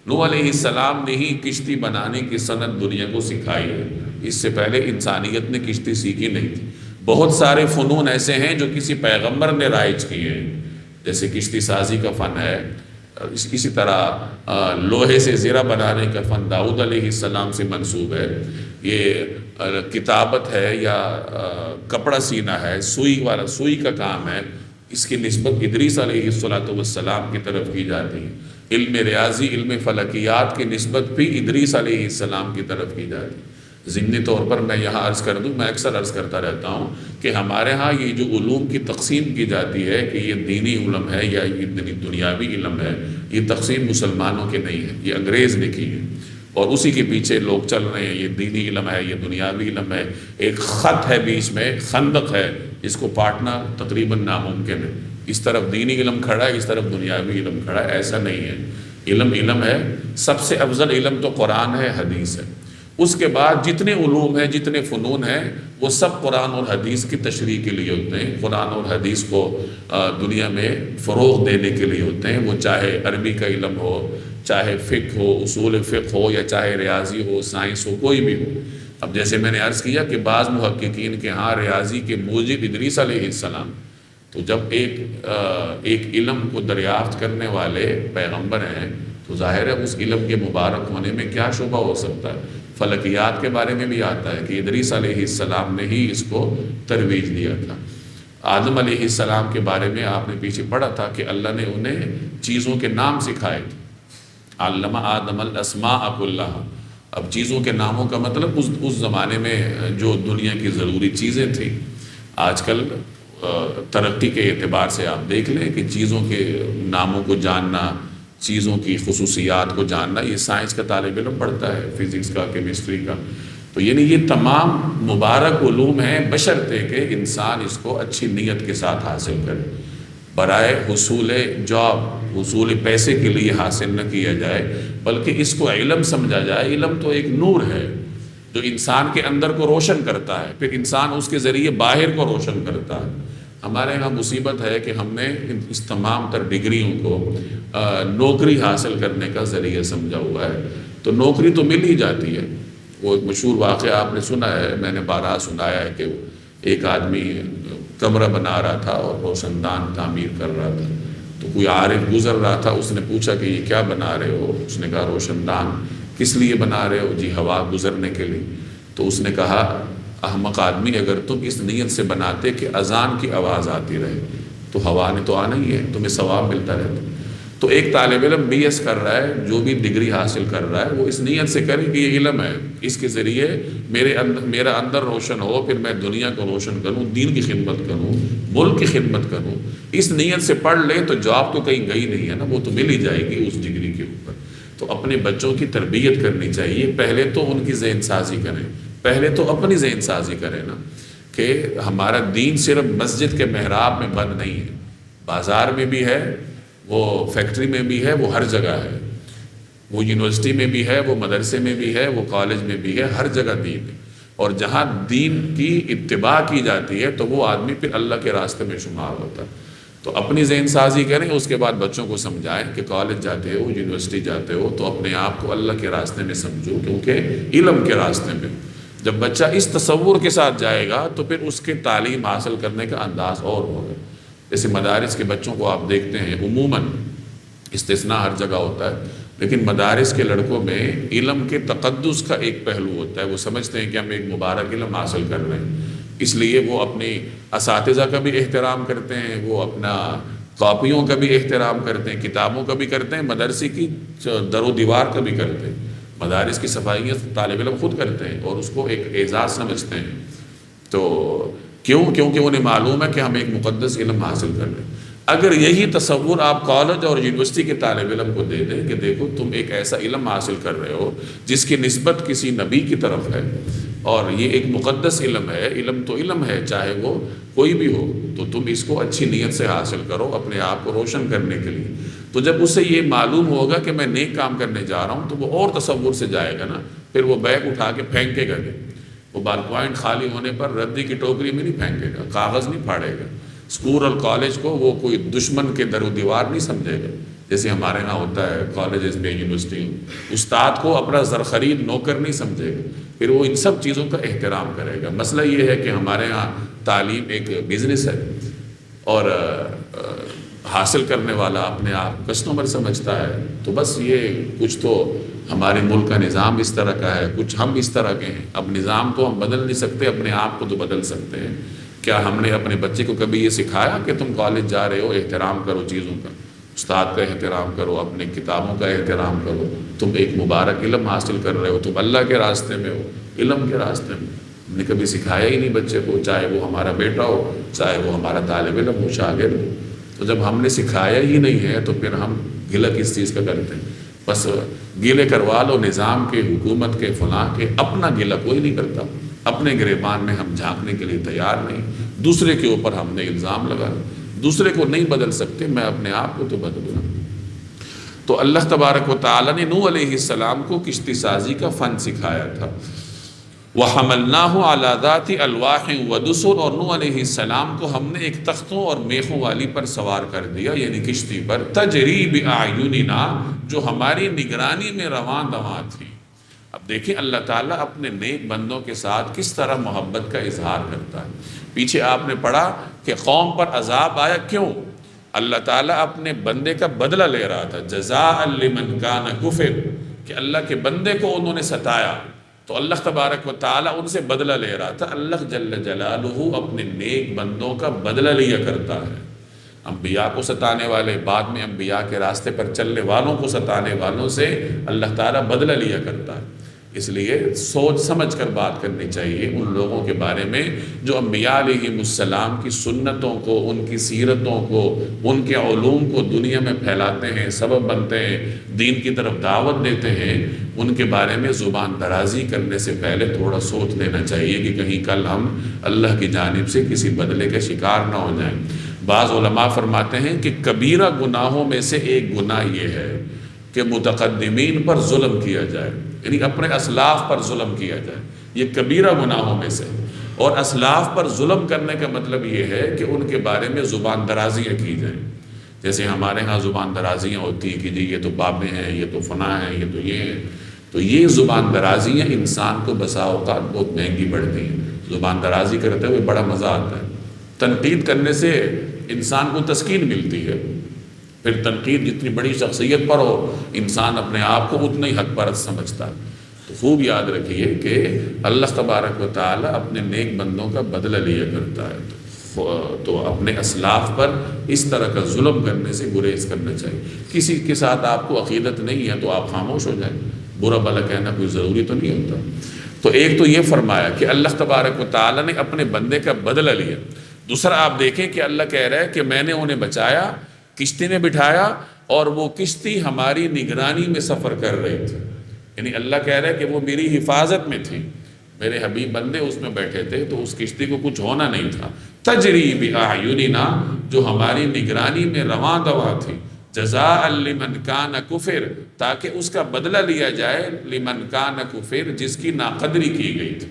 نوح علیہ السلام نے ہی کشتی بنانے کی صنعت دنیا کو سکھائی ہے، اس سے پہلے انسانیت نے کشتی سیکھی نہیں تھی۔ بہت سارے فنون ایسے ہیں جو کسی پیغمبر نے رائج کیے ہیں، جیسے کشتی سازی کا فن ہے، اسی طرح لوہے سے زرہ بنانے کا فن داؤد علیہ السلام سے منسوب ہے، یہ کتابت ہے یا کپڑا سینا ہے، سوئی کا کام ہے، اس کی نسبت ادریس علیہ السلام کی طرف کی جاتی ہے۔ علم ریاضی، علم فلکیات کی نسبت بھی ادریس علیہ السلام کی طرف کی جاتی ہے۔ ضمنی طور پر میں یہاں عرض کر دوں، میں اکثر عرض کرتا رہتا ہوں کہ ہمارے ہاں یہ جو علوم کی تقسیم کی جاتی ہے کہ یہ دینی علم ہے یا یہ دنیاوی علم ہے، یہ تقسیم مسلمانوں کے نہیں ہے، یہ انگریز نے کی ہے، اور اسی کے پیچھے لوگ چل رہے ہیں۔ یہ دینی علم ہے، یہ دنیاوی علم ہے، ایک خط ہے بیچ میں، خندق ہے، اس کو پاٹنا تقریباً ناممکن ہے۔ اس طرف دینی علم کھڑا ہے، اس طرف دنیاوی علم کھڑا ہے، ایسا نہیں ہے۔ علم ہے، سب سے افضل علم تو قرآن ہے، حدیث ہے۔ اس کے بعد جتنے علوم ہیں، جتنے فنون ہیں، وہ سب قرآن اور حدیث کی تشریح کے لیے ہوتے ہیں، قرآن اور حدیث کو دنیا میں فروغ دینے کے لیے ہوتے ہیں، وہ چاہے عربی کا علم ہو، چاہے فقہ ہو، اصول فقہ ہو، یا چاہے ریاضی ہو، سائنس ہو، کوئی بھی ہو۔ اب جیسے میں نے عرض کیا کہ بعض محققین کے ہاں ریاضی کے موجد ادریس علیہ السلام، تو جب ایک علم کو دریافت کرنے والے پیغمبر ہیں تو ظاہر ہے اس علم کے مبارک ہونے میں کیا شبہ ہو سکتا ہے۔ فلکیات کے بارے میں بھی آتا ہے کہ ادریس علیہ السلام نے ہی اس کو ترویج دیا تھا۔ آدم علیہ السلام کے بارے میں آپ نے پیچھے پڑھا تھا کہ اللہ نے انہیں چیزوں کے نام سکھائے تھے، علم آدم الاسماء کلہا۔ اب چیزوں کے ناموں کا مطلب اس زمانے میں جو دنیا کی ضروری چیزیں تھیں۔ آج کل ترقی کے اعتبار سے آپ دیکھ لیں کہ چیزوں کے ناموں کو جاننا، چیزوں کی خصوصیات کو جاننا، یہ سائنس کا طالب علم پڑھتا ہے، فزکس کا، کیمسٹری کا۔ تو یعنی یہ تمام مبارک علوم ہیں، بشرطے کہ انسان اس کو اچھی نیت کے ساتھ حاصل کرے، برائے حصول جاب، حصول پیسے کے لیے حاصل نہ کیا جائے، بلکہ اس کو علم سمجھا جائے۔ علم تو ایک نور ہے جو انسان کے اندر کو روشن کرتا ہے، پھر انسان اس کے ذریعے باہر کو روشن کرتا ہے۔ ہمارے یہاں مصیبت ہے کہ ہم نے اس تمام تر ڈگریوں کو نوکری حاصل کرنے کا ذریعہ سمجھا ہوا ہے، تو نوکری تو مل ہی جاتی ہے۔ وہ ایک مشہور واقعہ آپ نے سنا ہے، میں نے بارہا سنایا ہے کہ ایک آدمی کمرہ بنا رہا تھا اور روشن دان تعمیر کر رہا تھا، تو کوئی عارف گزر رہا تھا، اس نے پوچھا کہ یہ کیا بنا رہے ہو؟ اس نے کہا روشن دان۔ کس لیے بنا رہے ہو؟ جی ہوا گزرنے کے لیے۔ تو اس نے کہا احمق آدمی، اگر تم اس نیت سے بناتے کہ اذان کی آواز آتی رہے تو ہوا نے تو آنا ہی ہے، تمہیں ثواب ملتا رہتا۔ تو ایک طالب علم بی ایس کر رہا ہے، جو بھی ڈگری حاصل کر رہا ہے، وہ اس نیت سے کرے کہ یہ علم ہے، اس کے ذریعے میرا اندر روشن ہو، پھر میں دنیا کو روشن کروں، دین کی خدمت کروں، ملک کی خدمت کروں۔ اس نیت سے پڑھ لے تو جاب تو کہیں گئی نہیں ہے نا، وہ تو مل ہی جائے گی اس ڈگری کے اوپر۔ تو اپنے بچوں کی تربیت کرنی چاہیے، پہلے تو ان کی ذہن سازی کریں، پہلے تو اپنی ذہن سازی کریں نا، کہ ہمارا دین صرف مسجد کے محراب میں بند نہیں ہے، بازار میں بھی ہے، وہ فیکٹری میں بھی ہے، وہ ہر جگہ ہے، وہ یونیورسٹی میں بھی ہے، وہ مدرسے میں بھی ہے، وہ کالج میں بھی ہے، ہر جگہ دین ہے۔ اور جہاں دین کی اتباع کی جاتی ہے تو وہ آدمی پھر اللہ کے راستے میں شمار ہوتا ہے۔ تو اپنی ذہن سازی کریں، اس کے بعد بچوں کو سمجھائیں کہ کالج جاتے ہو، یونیورسٹی جاتے ہو تو اپنے آپ کو اللہ کے راستے میں سمجھو، کیونکہ علم کے راستے میں جب بچہ اس تصور کے ساتھ جائے گا تو پھر اس کے تعلیم حاصل کرنے کا انداز اور ہوگا۔ جیسے مدارس کے بچوں کو آپ دیکھتے ہیں، عموماً استثناء ہر جگہ ہوتا ہے، لیکن مدارس کے لڑکوں میں علم کے تقدس کا ایک پہلو ہوتا ہے۔ وہ سمجھتے ہیں کہ ہم ایک مبارک علم حاصل کر رہے ہیں، اس لیے وہ اپنی اساتذہ کا بھی احترام کرتے ہیں، وہ اپنا کاپیوں کا بھی احترام کرتے ہیں، کتابوں کا بھی کرتے ہیں، مدرسے کی در و دیوار کا بھی کرتے ہیں۔ مدارس کی صفائیاں طالب علم خود کرتے ہیں اور اس کو ایک اعزاز سمجھتے ہیں۔ تو کیونکہ انہیں معلوم ہے کہ ہم ایک مقدس علم حاصل کر رہے ہیں۔ اگر یہی تصور آپ کالج اور یونیورسٹی کے طالب علم کو دے دیں کہ دیکھو تم ایک ایسا علم حاصل کر رہے ہو جس کی نسبت کسی نبی کی طرف ہے، اور یہ ایک مقدس علم ہے، علم تو علم ہے چاہے وہ کوئی بھی ہو، تو تم اس کو اچھی نیت سے حاصل کرو اپنے آپ کو روشن کرنے کے لیے۔ تو جب اسے یہ معلوم ہوگا کہ میں نیک کام کرنے جا رہا ہوں تو وہ اور تصور سے جائے گا نا، پھر وہ بیگ اٹھا کے پھینکے گا نہیں، وہ بال پوائنٹ خالی ہونے پر ردی کی ٹوکری میں نہیں پھینکے گا، کاغذ نہیں پھاڑے گا۔ اسکول اور کالج کو وہ کوئی دشمن کے در و دیوار نہیں سمجھے گا، جیسے ہمارے ہاں ہوتا ہے کالجز میں، یونیورسٹی میں استاد کو اپنا زرخرید نوکر نہیں سمجھے گا، پھر وہ ان سب چیزوں کا احترام کرے گا۔ مسئلہ یہ ہے کہ ہمارے ہاں تعلیم ایک بزنس ہے، اور حاصل کرنے والا اپنے آپ کسٹمر سمجھتا ہے، تو بس یہ کچھ تو ہمارے ملک کا نظام اس طرح کا ہے، کچھ ہم اس طرح کے ہیں۔ اب نظام تو ہم بدل نہیں سکتے، اپنے آپ کو تو بدل سکتے ہیں۔ کیا ہم نے اپنے بچے کو کبھی یہ سکھایا کہ تم کالج جا رہے ہو احترام کرو چیزوں کا، استاد کا احترام کرو، اپنے کتابوں کا احترام کرو، تم ایک مبارک علم حاصل کر رہے ہو، تم اللہ کے راستے میں ہو، علم کے راستے میں؟ ہم نے کبھی سکھایا ہی نہیں بچے کو، چاہے وہ ہمارا بیٹا ہو، چاہے وہ ہمارا طالب علم ہو، شاگرد ہو۔ تو جب ہم نے سکھایا ہی نہیں ہے تو پھر ہم گلہ کس چیز کا کرتے ہیں؟ بس گلے کروا لو نظام کے، حکومت کے، فلاں کے، اپنا گلہ کوئی نہیں کرتا۔ اپنے گریبان میں ہم جھانکنے کے لیے تیار نہیں، دوسرے کے اوپر ہم نے الزام لگا، دوسرے کو نہیں بدل سکتے، میں اپنے آپ کو تو بدلوں۔ تو اللہ تبارک و تعالیٰ نے نوح علیہ السلام کو کشتی سازی کا فن سکھایا تھا۔ وَحَمَلْنَاهُ عَلَى ذَاتِ أَلْوَاحٍ وَدُسُرٍ، اور نوح علیہ السلام کو ہم نے ایک تختوں اور میخوں والی پر سوار کر دیا، یعنی کشتی پر، تَجْرِي بِأَعْيُنِنَا، جو ہماری نگرانی میں رواں دواں تھی۔ اب دیکھیں اللہ تعالیٰ اپنے نیک بندوں کے ساتھ کس طرح محبت کا اظہار کرتا ہے۔ پیچھے آپ نے پڑھا کہ قوم پر عذاب آیا، کیوں؟ اللہ تعالیٰ اپنے بندے کا بدلہ لے رہا تھا، جزاء لمن کان کفر، کہ اللہ کے بندے کو انہوں نے ستایا تو اللہ تبارک و تعالیٰ ان سے بدلہ لے رہا تھا۔ اللہ جل جلالہ اپنے نیک بندوں کا بدلہ لیا کرتا ہے، انبیاء کو ستانے والے، بعد میں انبیاء کے راستے پر چلنے والوں کو ستانے والوں سے اللہ تعالیٰ بدلہ لیا کرتا ہے۔ اس لیے سوچ سمجھ کر بات کرنی چاہیے ان لوگوں کے بارے میں جو انبیاء علیہ السلام کی سنتوں کو، ان کی سیرتوں کو، ان کے علوم کو دنیا میں پھیلاتے ہیں، سبب بنتے ہیں، دین کی طرف دعوت دیتے ہیں۔ ان کے بارے میں زبان درازی کرنے سے پہلے تھوڑا سوچ لینا چاہیے کہ کہیں کل ہم اللہ کی جانب سے کسی بدلے کے شکار نہ ہو جائیں۔ بعض علماء فرماتے ہیں کہ کبیرہ گناہوں میں سے ایک گناہ یہ ہے کہ متقدمین پر ظلم کیا جائے، یعنی اپنے اسلاف پر ظلم کیا جائے، یہ کبیرہ گناہوں میں سے۔ اور اسلاف پر ظلم کرنے کا مطلب یہ ہے کہ ان کے بارے میں زبان درازیاں کی جائیں، جیسے ہمارے ہاں زبان درازیاں ہوتی ہیں کہ جی یہ تو بابے ہیں، یہ تو فلاں ہیں، یہ تو یہ ہیں۔ تو یہ زبان درازیاں انسان کو بسا اوقات بہت مہنگی پڑتی ہیں۔ زبان درازی کرتے ہوئے بڑا مزہ آتا ہے، تنقید کرنے سے انسان کو تسکین ملتی ہے، پھر تنقید جتنی بڑی شخصیت پر ہو انسان اپنے آپ کو اتنا ہی حق پرست سمجھتا ہے۔ تو خوب یاد رکھیے کہ اللہ تبارک و تعالیٰ اپنے نیک بندوں کا بدلہ لیا کرتا ہے، تو اپنے اسلاف پر اس طرح کا ظلم کرنے سے گریز کرنا چاہیے۔ کسی کے ساتھ آپ کو عقیدت نہیں ہے تو آپ خاموش ہو جائیں، برا بھلا کہنا کوئی ضروری تو نہیں ہوتا۔ تو ایک تو یہ فرمایا کہ اللہ تبارک و تعالیٰ نے اپنے بندے کا بدلہ لیا۔ دوسرا آپ دیکھیں کہ اللہ کہہ رہا ہے کہ میں نے انہیں بچایا، کشتی میں بٹھایا، اور وہ کشتی ہماری نگرانی میں سفر کر رہی تھی، یعنی اللہ کہہ رہا ہے کہ وہ میری حفاظت میں تھی، میرے حبیب بندے اس میں بیٹھے تھے، تو اس کشتی کو کچھ ہونا نہیں تھا۔ تجری بأعیننا، جو ہماری نگرانی میں رواں دواں تھی، جزاء لمن کان کفر، تاکہ اس کا بدلہ لیا جائے، لمن کان کفر، جس کی ناقدری کی گئی تھی۔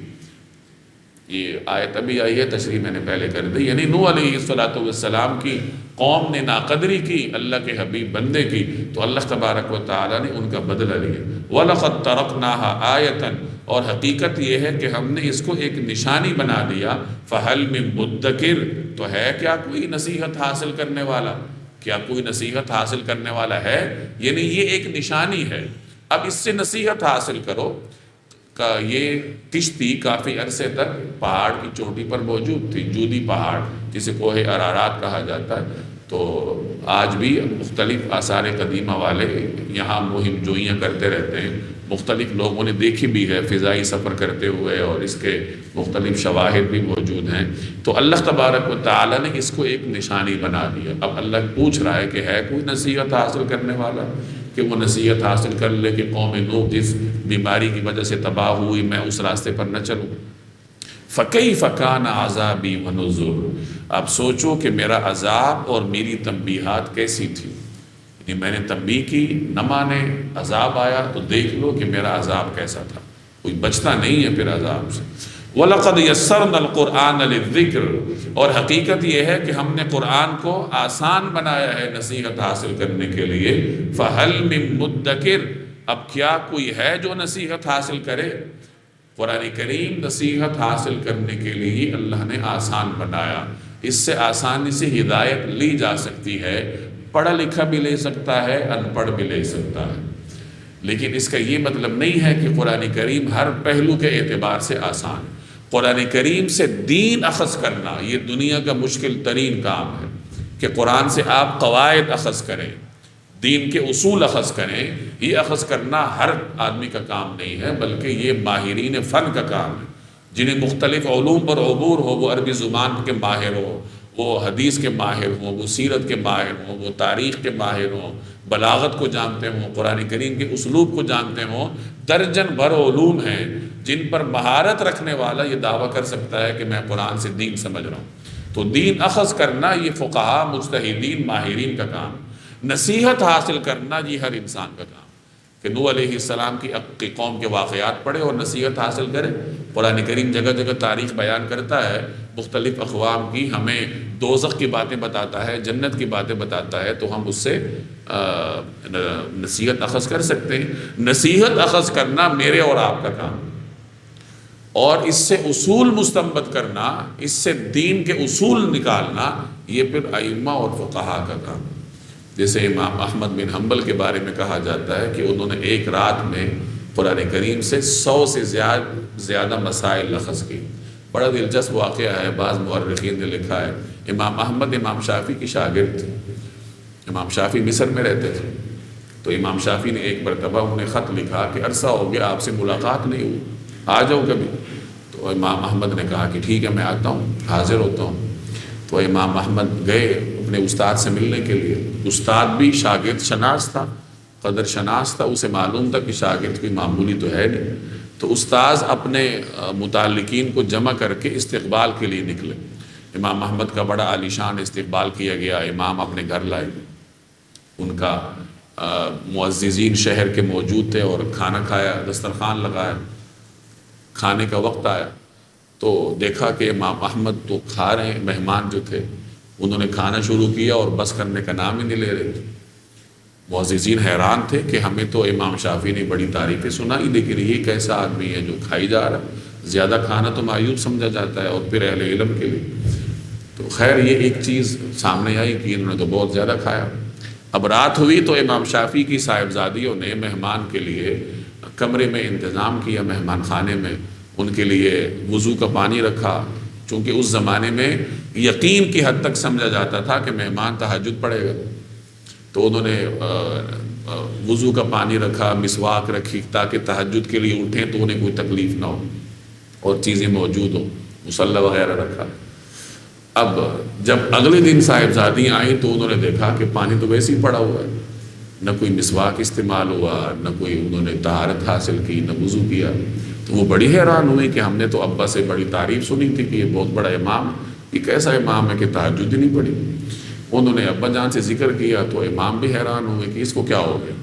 یہ آیت ابھی آئی ہے، تشریح میں نے پہلے کر دی، یعنی نوح علیہ السلام کی قوم نے ناقدری کی اللہ کے حبیب بندے کی، تو اللہ تبارک و تعالیٰ نے ان کا بدلہ لیا۔ وَلَقَدْ تَرَكْنَاهَا آیَةً، اور حقیقت یہ ہے کہ ہم نے اس کو ایک نشانی بنا دیا، فَهَلْ مِن مُدَّكِرٍ، تو ہے کیا کوئی نصیحت حاصل کرنے والا؟ کیا کوئی نصیحت حاصل کرنے والا ہے؟ یعنی یہ ایک نشانی ہے، اب اس سے نصیحت حاصل کرو۔ یہ کشتی کافی عرصے تک پہاڑ کی چوٹی پر موجود تھی، جودی پہاڑ جسے کوہ ارارات کہا جاتا ہے۔ تو آج بھی مختلف آثار قدیمہ والے یہاں مہم جوئیاں کرتے رہتے ہیں، مختلف لوگوں نے دیکھی بھی ہے فضائی سفر کرتے ہوئے، اور اس کے مختلف شواہد بھی موجود ہیں۔ تو اللہ تبارک و تعالیٰ نے اس کو ایک نشانی بنا دیا۔ اب اللہ پوچھ رہا ہے کہ ہے کوئی نصیحت حاصل کرنے والا کہ وہ نصیحت حاصل کر لے کہ قوم نوح جس بیماری کی وجہ سے تباہ ہوئی، میں اس راستے پر نہ چلوں۔ فَكَيْفَ كَانَ عَذَابِي وَنُذُرِ، اب سوچو کہ میرا عذاب اور میری تنبیہات کیسی تھی، یعنی میں نے تنبیہ کی، نہ مانے، عذاب آیا، تو دیکھ لو کہ میرا عذاب کیسا تھا۔ کوئی بچتا نہیں ہے پھر عذاب سے۔ وَلَقَدْ يَسَّرْنَا الْقُرْآنَ لِلذِّكْرِ، اور حقیقت یہ ہے کہ ہم نے قرآن کو آسان بنایا ہے نصیحت حاصل کرنے کے لیے۔ فَهَلْ مِن مُدَّكِرٍ، اب کیا کوئی ہے جو نصیحت حاصل کرے؟ قرآن کریم نصیحت حاصل کرنے کے لیے اللہ نے آسان بنایا، اس سے آسانی سے ہدایت لی جا سکتی ہے، پڑھا لکھا بھی لے سکتا ہے، ان پڑھ بھی لے سکتا ہے، لیکن اس کا یہ مطلب نہیں ہے کہ قرآن کریم ہر پہلو کے اعتبار سے آسان ہے۔ قرآن کریم سے دین اخذ کرنا یہ دنیا کا مشکل ترین کام ہے، کہ قرآن سے آپ قواعد اخذ کریں، دین کے اصول اخذ کریں۔ یہ اخذ کرنا ہر آدمی کا کام نہیں ہے، بلکہ یہ ماہرین فن کا کام ہے، جنہیں مختلف علوم پر عبور ہو، وہ عربی زبان کے ماہر ہوں، وہ حدیث کے ماہر ہوں، وہ سیرت کے ماہر ہوں، وہ تاریخ کے ماہر ہوں، بلاغت کو جانتے ہوں، قرآن کریم کے اسلوب کو جانتے ہوں۔ درجن بھر علوم ہیں جن پر مہارت رکھنے والا یہ دعویٰ کر سکتا ہے کہ میں قرآن سے دین سمجھ رہا ہوں۔ تو دین اخذ کرنا یہ فقہا، مجتہدین، ماہرین کا کام۔ نصیحت حاصل کرنا یہ ہر انسان کا کام، کہ نوح علیہ السلام کی قوم کے واقعات پڑھے اور نصیحت حاصل کرے۔ قرآن کریم جگہ جگہ تاریخ بیان کرتا ہے مختلف اقوام کی، ہمیں دوزخ کی باتیں بتاتا ہے، جنت کی باتیں بتاتا ہے، تو ہم اس سے نصیحت اخذ کر سکتے ہیں۔ نصیحت اخذ کرنا میرے اور آپ کا کام، اور اس سے اصول مستنبط کرنا، اس سے دین کے اصول نکالنا، یہ پھر ائمہ اور فقہا کا کام۔ جیسے امام احمد بن حنبل کے بارے میں کہا جاتا ہے کہ انہوں نے ایک رات میں قرآن کریم سے 100 سے زیادہ مسائل اخذ کی۔ بڑا دلچسپ واقعہ ہے، بعض مورخین نے لکھا ہے، امام احمد امام شافعی کی شاگرد تھے، امام شافعی مصر میں رہتے تھے، تو امام شافعی نے ایک مرتبہ انہیں خط لکھا کہ عرصہ ہو گیا آپ سے ملاقات نہیں ہوئی، آ جاؤ کبھی۔ تو امام احمد نے کہا کہ ٹھیک ہے میں آتا ہوں، حاضر ہوتا ہوں۔ تو امام احمد گئے اپنے استاد سے ملنے کے لیے۔ استاد بھی شاگرد شناس تھا، قدر شناس تھا، اسے معلوم تھا کہ شاگرد کوئی معمولی تو ہے نہیں۔ تو استاذ اپنے متعلقین کو جمع کر کے استقبال کے لیے نکلے۔ امام احمد کا بڑا عالیشان استقبال کیا گیا، امام اپنے گھر لائے، ان کا معززین شہر کے موجود تھے اور کھانا کھایا، دسترخوان لگایا، کھانے کا وقت آیا تو دیکھا کہ امام احمد تو کھا رہے ہیں، مہمان جو تھے انہوں نے کھانا شروع کیا اور بس کرنے کا نام ہی نہیں لے رہے تھے۔ معززین حیران تھے کہ ہمیں تو امام شافعی نے بڑی تعریفیں سنائی، لیکن یہ کیسا آدمی ہے جو کھائی جا رہا ہے، زیادہ کھانا تو معیوب سمجھا جاتا ہے، اور پھر اہل علم کے لیے۔ تو خیر یہ ایک چیز سامنے آئی کہ انہوں نے تو بہت زیادہ کھایا۔ اب رات ہوئی تو امام شافعی کی صاحبزادیوں نے مہمان کے لیے کمرے میں انتظام کیا، مہمان خانے میں ان کے لیے وضو کا پانی رکھا، چونکہ اس زمانے میں یقین کی حد تک سمجھا جاتا تھا کہ مہمان تہجد پڑھے گا، تو انہوں نے وضو کا پانی رکھا، مسواک رکھی تاکہ تہجد کے لیے اٹھیں تو انہیں کوئی تکلیف نہ ہو اور چیزیں موجود ہوں، مصلی وغیرہ رکھا۔ اب جب اگلے دن صاحبزادیاں آئیں تو انہوں نے دیکھا کہ پانی تو ویسے ہی پڑا ہوا ہے، نہ کوئی مسواک استعمال ہوا، نہ کوئی انہوں نے طہارت حاصل کی، نہ وضو کیا۔ تو وہ بڑی حیران ہوئی کہ ہم نے تو ابا سے بڑی تعریف سنی تھی کہ یہ بہت بڑا امام، یہ کیسا امام ہے کہ تہجد ہی نہیں پڑھی۔ انہوں نے ابا جان سے ذکر کیا تو امام بھی حیران ہوئے کہ اس کو کیا ہو گیا۔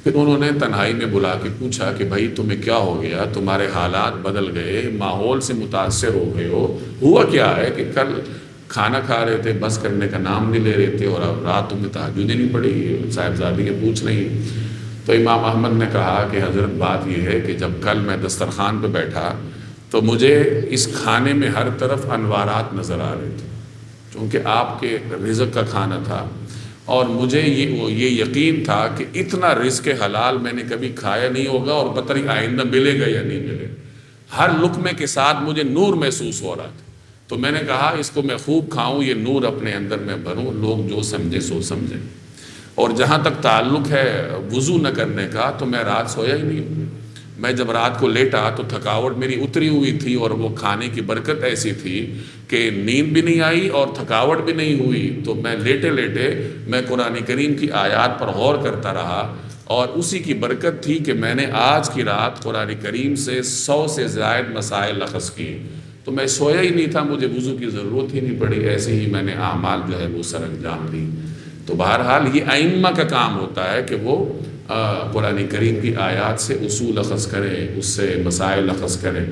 پھر انہوں نے تنہائی میں بلا کے پوچھا کہ بھائی تمہیں کیا ہو گیا، تمہارے حالات بدل گئے، ماحول سے متاثر ہو گئے ہو، ہوا کیا ہے کہ کل کھانا کھا رہے تھے، بس کرنے کا نام نہیں لے رہے تھے، اور اب رات تم نے تہجد ہی نہیں پڑھی، صاحبزادیاں پوچھ رہی ہیں۔ تو امام احمد نے کہا کہ حضرت بات یہ ہے کہ جب کل میں دسترخوان پہ بیٹھا تو مجھے اس کھانے میں ہر طرف انوارات نظر آ رہے تھے، چونکہ آپ کے رزق کا کھانا تھا، اور مجھے یہ یقین تھا کہ اتنا رزق حلال میں نے کبھی کھایا نہیں ہوگا، اور پتہ نہیں آئندہ ملے گا یا نہیں ملے۔ ہر لقمے کے ساتھ مجھے نور محسوس ہو رہا تھا، تو میں نے کہا اس کو میں خوب کھاؤں، یہ نور اپنے اندر میں بھروں، لوگ جو سمجھے سو سمجھیں۔ اور جہاں تک تعلق ہے وضو نہ کرنے کا، تو میں رات سویا ہی نہیں ہوں۔ میں جب رات کو لیٹا تو تھکاوٹ میری اتری ہوئی تھی، اور وہ کھانے کی برکت ایسی تھی کہ نیند بھی نہیں آئی اور تھکاوٹ بھی نہیں ہوئی۔ تو میں لیٹے لیٹے میں قرآن کریم کی آیات پر غور کرتا رہا، اور اسی کی برکت تھی کہ میں نے آج کی رات قرآن کریم سے 100 سے زائد مسائل اخذ کیے۔ تو میں سویا ہی نہیں تھا، مجھے وضو کی ضرورت ہی نہیں پڑی، ایسے ہی میں نے اعمال جو ہے وہ سر انجام دی۔ تو بہرحال یہ ائمہ کا کام ہوتا ہے کہ وہ قرآن کریم کی آیات سے اصول اخذ کریں، اس سے مسائل اخذ کریں۔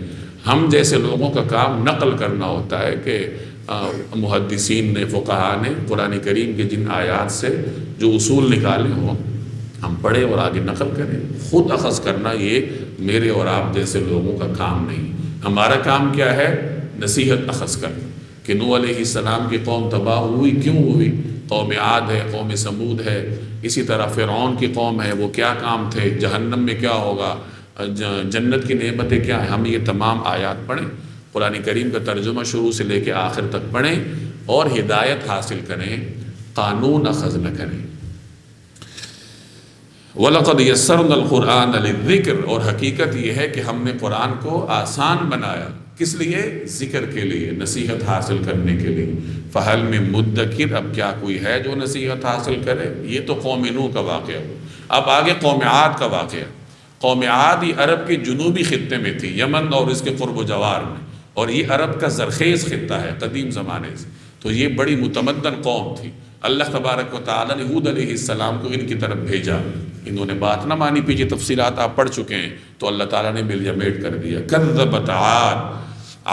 ہم جیسے لوگوں کا کام نقل کرنا ہوتا ہے کہ محدثین نے، فقہاء نے قرآن کریم کے جن آیات سے جو اصول نکالے ہوں ہم پڑھیں اور آگے نقل کریں۔ خود اخذ کرنا یہ میرے اور آپ جیسے لوگوں کا کام نہیں۔ ہمارا کام کیا ہے؟ نصیحت اخذ کرنا کہ نوح علیہ السلام کی قوم تباہ ہوئی، کیوں ہوئی؟ قوم عاد ہے، قوم سمود ہے، اسی طرح فرعون کی قوم ہے، وہ کیا کام تھے، جہنم میں کیا ہوگا، جنت کی نعمتیں کیا ہیں۔ ہم یہ تمام آیات پڑھیں، قرآن کریم کا ترجمہ شروع سے لے کے آخر تک پڑھیں اور ہدایت حاصل کریں، قانون اخذ نہ کریں۔ وَلَقَدْ يَسَّرْنَا الْقُرْآنَ لِلذِّكْرِ، اور حقیقت یہ ہے کہ ہم نے قرآن کو آسان بنایا، کس لیے؟ ذکر کے لیے، نصیحت حاصل کرنے کے لیے۔ فَهَلْ مِن مُدَّكِرٍ، اب کیا کوئی ہے جو نصیحت حاصل کرے؟ یہ تو قوم نوح کا واقعہ ہو۔ اب آگے قوم عاد کا واقعہ۔ قوم عاد یہ عرب کے جنوبی خطے میں تھی، یمن اور اس کے قرب و جوار میں، اور یہ عرب کا زرخیز خطہ ہے قدیم زمانے سے، تو یہ بڑی متمدن قوم تھی۔ اللہ تبارک و تعالیٰ نے ہود علیہ السلام کو ان کی طرف بھیجا، انہوں نے بات نہ مانی، پیچھے تفصیلات آپ پڑھ چکے ہیں، تو اللہ تعالیٰ نے مل جمیٹ کر دیا۔ کذبت عاد،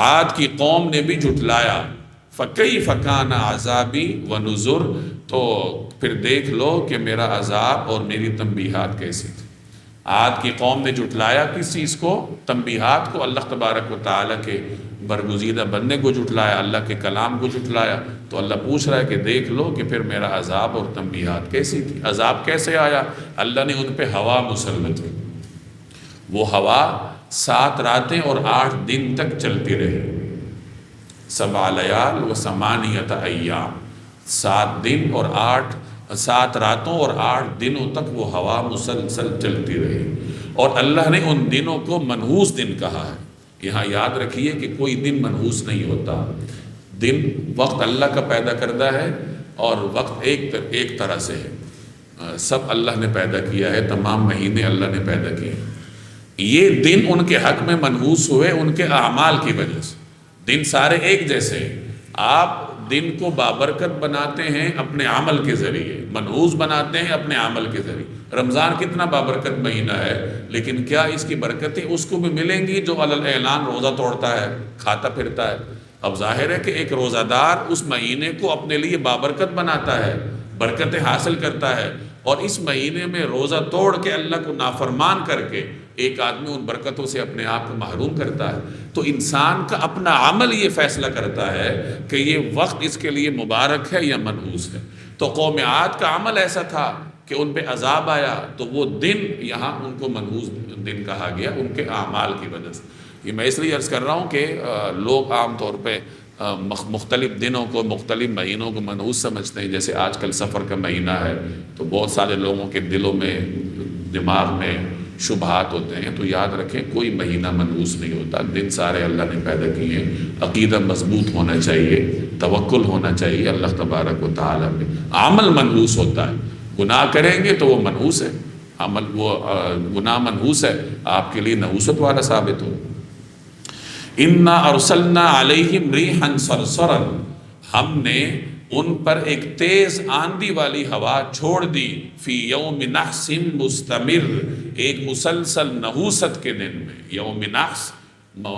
عاد کی قوم نے بھی جھٹلایا۔ فَكَيْفَ كَانَ عَذَابِي وَنُذُرِ، تو پھر دیکھ لو کہ میرا عذاب اور میری تنبیہات کیسی تھی۔ عاد کی قوم نے جھٹلایا کس چیز کو؟ تنبیہات کو، اللہ تبارک و تعالیٰ کے برگزیدہ بندے کو جھٹلایا، اللہ کے کلام کو جھٹلایا۔ تو اللہ پوچھ رہا ہے کہ دیکھ لو کہ پھر میرا عذاب اور تنبیہات کیسی تھی۔ عذاب کیسے آیا؟ اللہ نے ان پہ ہوا مسلط کی، وہ ہوا 7 راتیں اور 8 دن تک چلتی رہی۔ 7 لیال و 8 ایام، 7 راتوں اور 8 دنوں تک وہ ہوا مسلسل چلتی رہی، اور اللہ نے ان دنوں کو منحوس دن کہا ہے۔ یہاں یاد رکھیے کہ کوئی دن منحوس نہیں ہوتا، دن وقت اللہ کا پیدا کردہ ہے، اور وقت ایک طرح سے ہے، سب اللہ نے پیدا کیا ہے، تمام مہینے اللہ نے پیدا کیے۔ یہ دن ان کے حق میں منحوس ہوئے ان کے اعمال کی وجہ سے۔ دن سارے ایک جیسے ہیں، آپ دن کو بابرکت بناتے ہیں اپنے عمل کے ذریعے، منحوس بناتے ہیں اپنے عمل کے ذریعے۔ رمضان کتنا بابرکت مہینہ ہے، لیکن کیا اس کی برکتیں اس کو بھی ملیں گی جو علی الاعلان روزہ توڑتا ہے، کھاتا پھرتا ہے؟ اب ظاہر ہے کہ ایک روزہ دار اس مہینے کو اپنے لیے بابرکت بناتا ہے، برکتیں حاصل کرتا ہے، اور اس مہینے میں روزہ توڑ کے اللہ کو نافرمان کر کے ایک آدمی ان برکتوں سے اپنے آپ کو محروم کرتا ہے۔ تو انسان کا اپنا عمل یہ فیصلہ کرتا ہے کہ یہ وقت اس کے لیے مبارک ہے یا منحوس ہے۔ تو قوم عاد کا عمل ایسا تھا کہ ان پہ عذاب آیا، تو وہ دن یہاں ان کو منحوس دن کہا گیا ان کے اعمال کی وجہ سے۔ یہ میں اس لیے عرض کر رہا ہوں کہ لوگ عام طور پہ مختلف دنوں کو، مختلف مہینوں کو منحوس سمجھتے ہیں۔ جیسے آج کل سفر کا مہینہ ہے تو بہت سارے لوگوں کے دلوں میں، دماغ میں شبہات ہوتے ہیں، تو یاد رکھیں کوئی مہینہ منحوس نہیں ہوتا، دن سارے اللہ نے پیدا کیے ہیں۔ عقیدہ مضبوط ہونا چاہیے، توکل ہونا چاہیے اللہ تبارک و تعالیٰ پہ۔ عمل منحوس ہوتا ہے، گناہ کریں گے تو وہ منحوس ہے، عمل وہ گناہ منحوس ہے، آپ کے لیے نحوست والا ثابت ہو۔ اِنَّا أَرْسَلْنَا عَلَيْهِمْ رِيحًا صَرْصَرًا، ہم نے ان پر ایک تیز آندھی والی ہوا چھوڑ دی، فی یوم نحس مستمر، ایک مسلسل نحوست کے دن میں، یوم نحس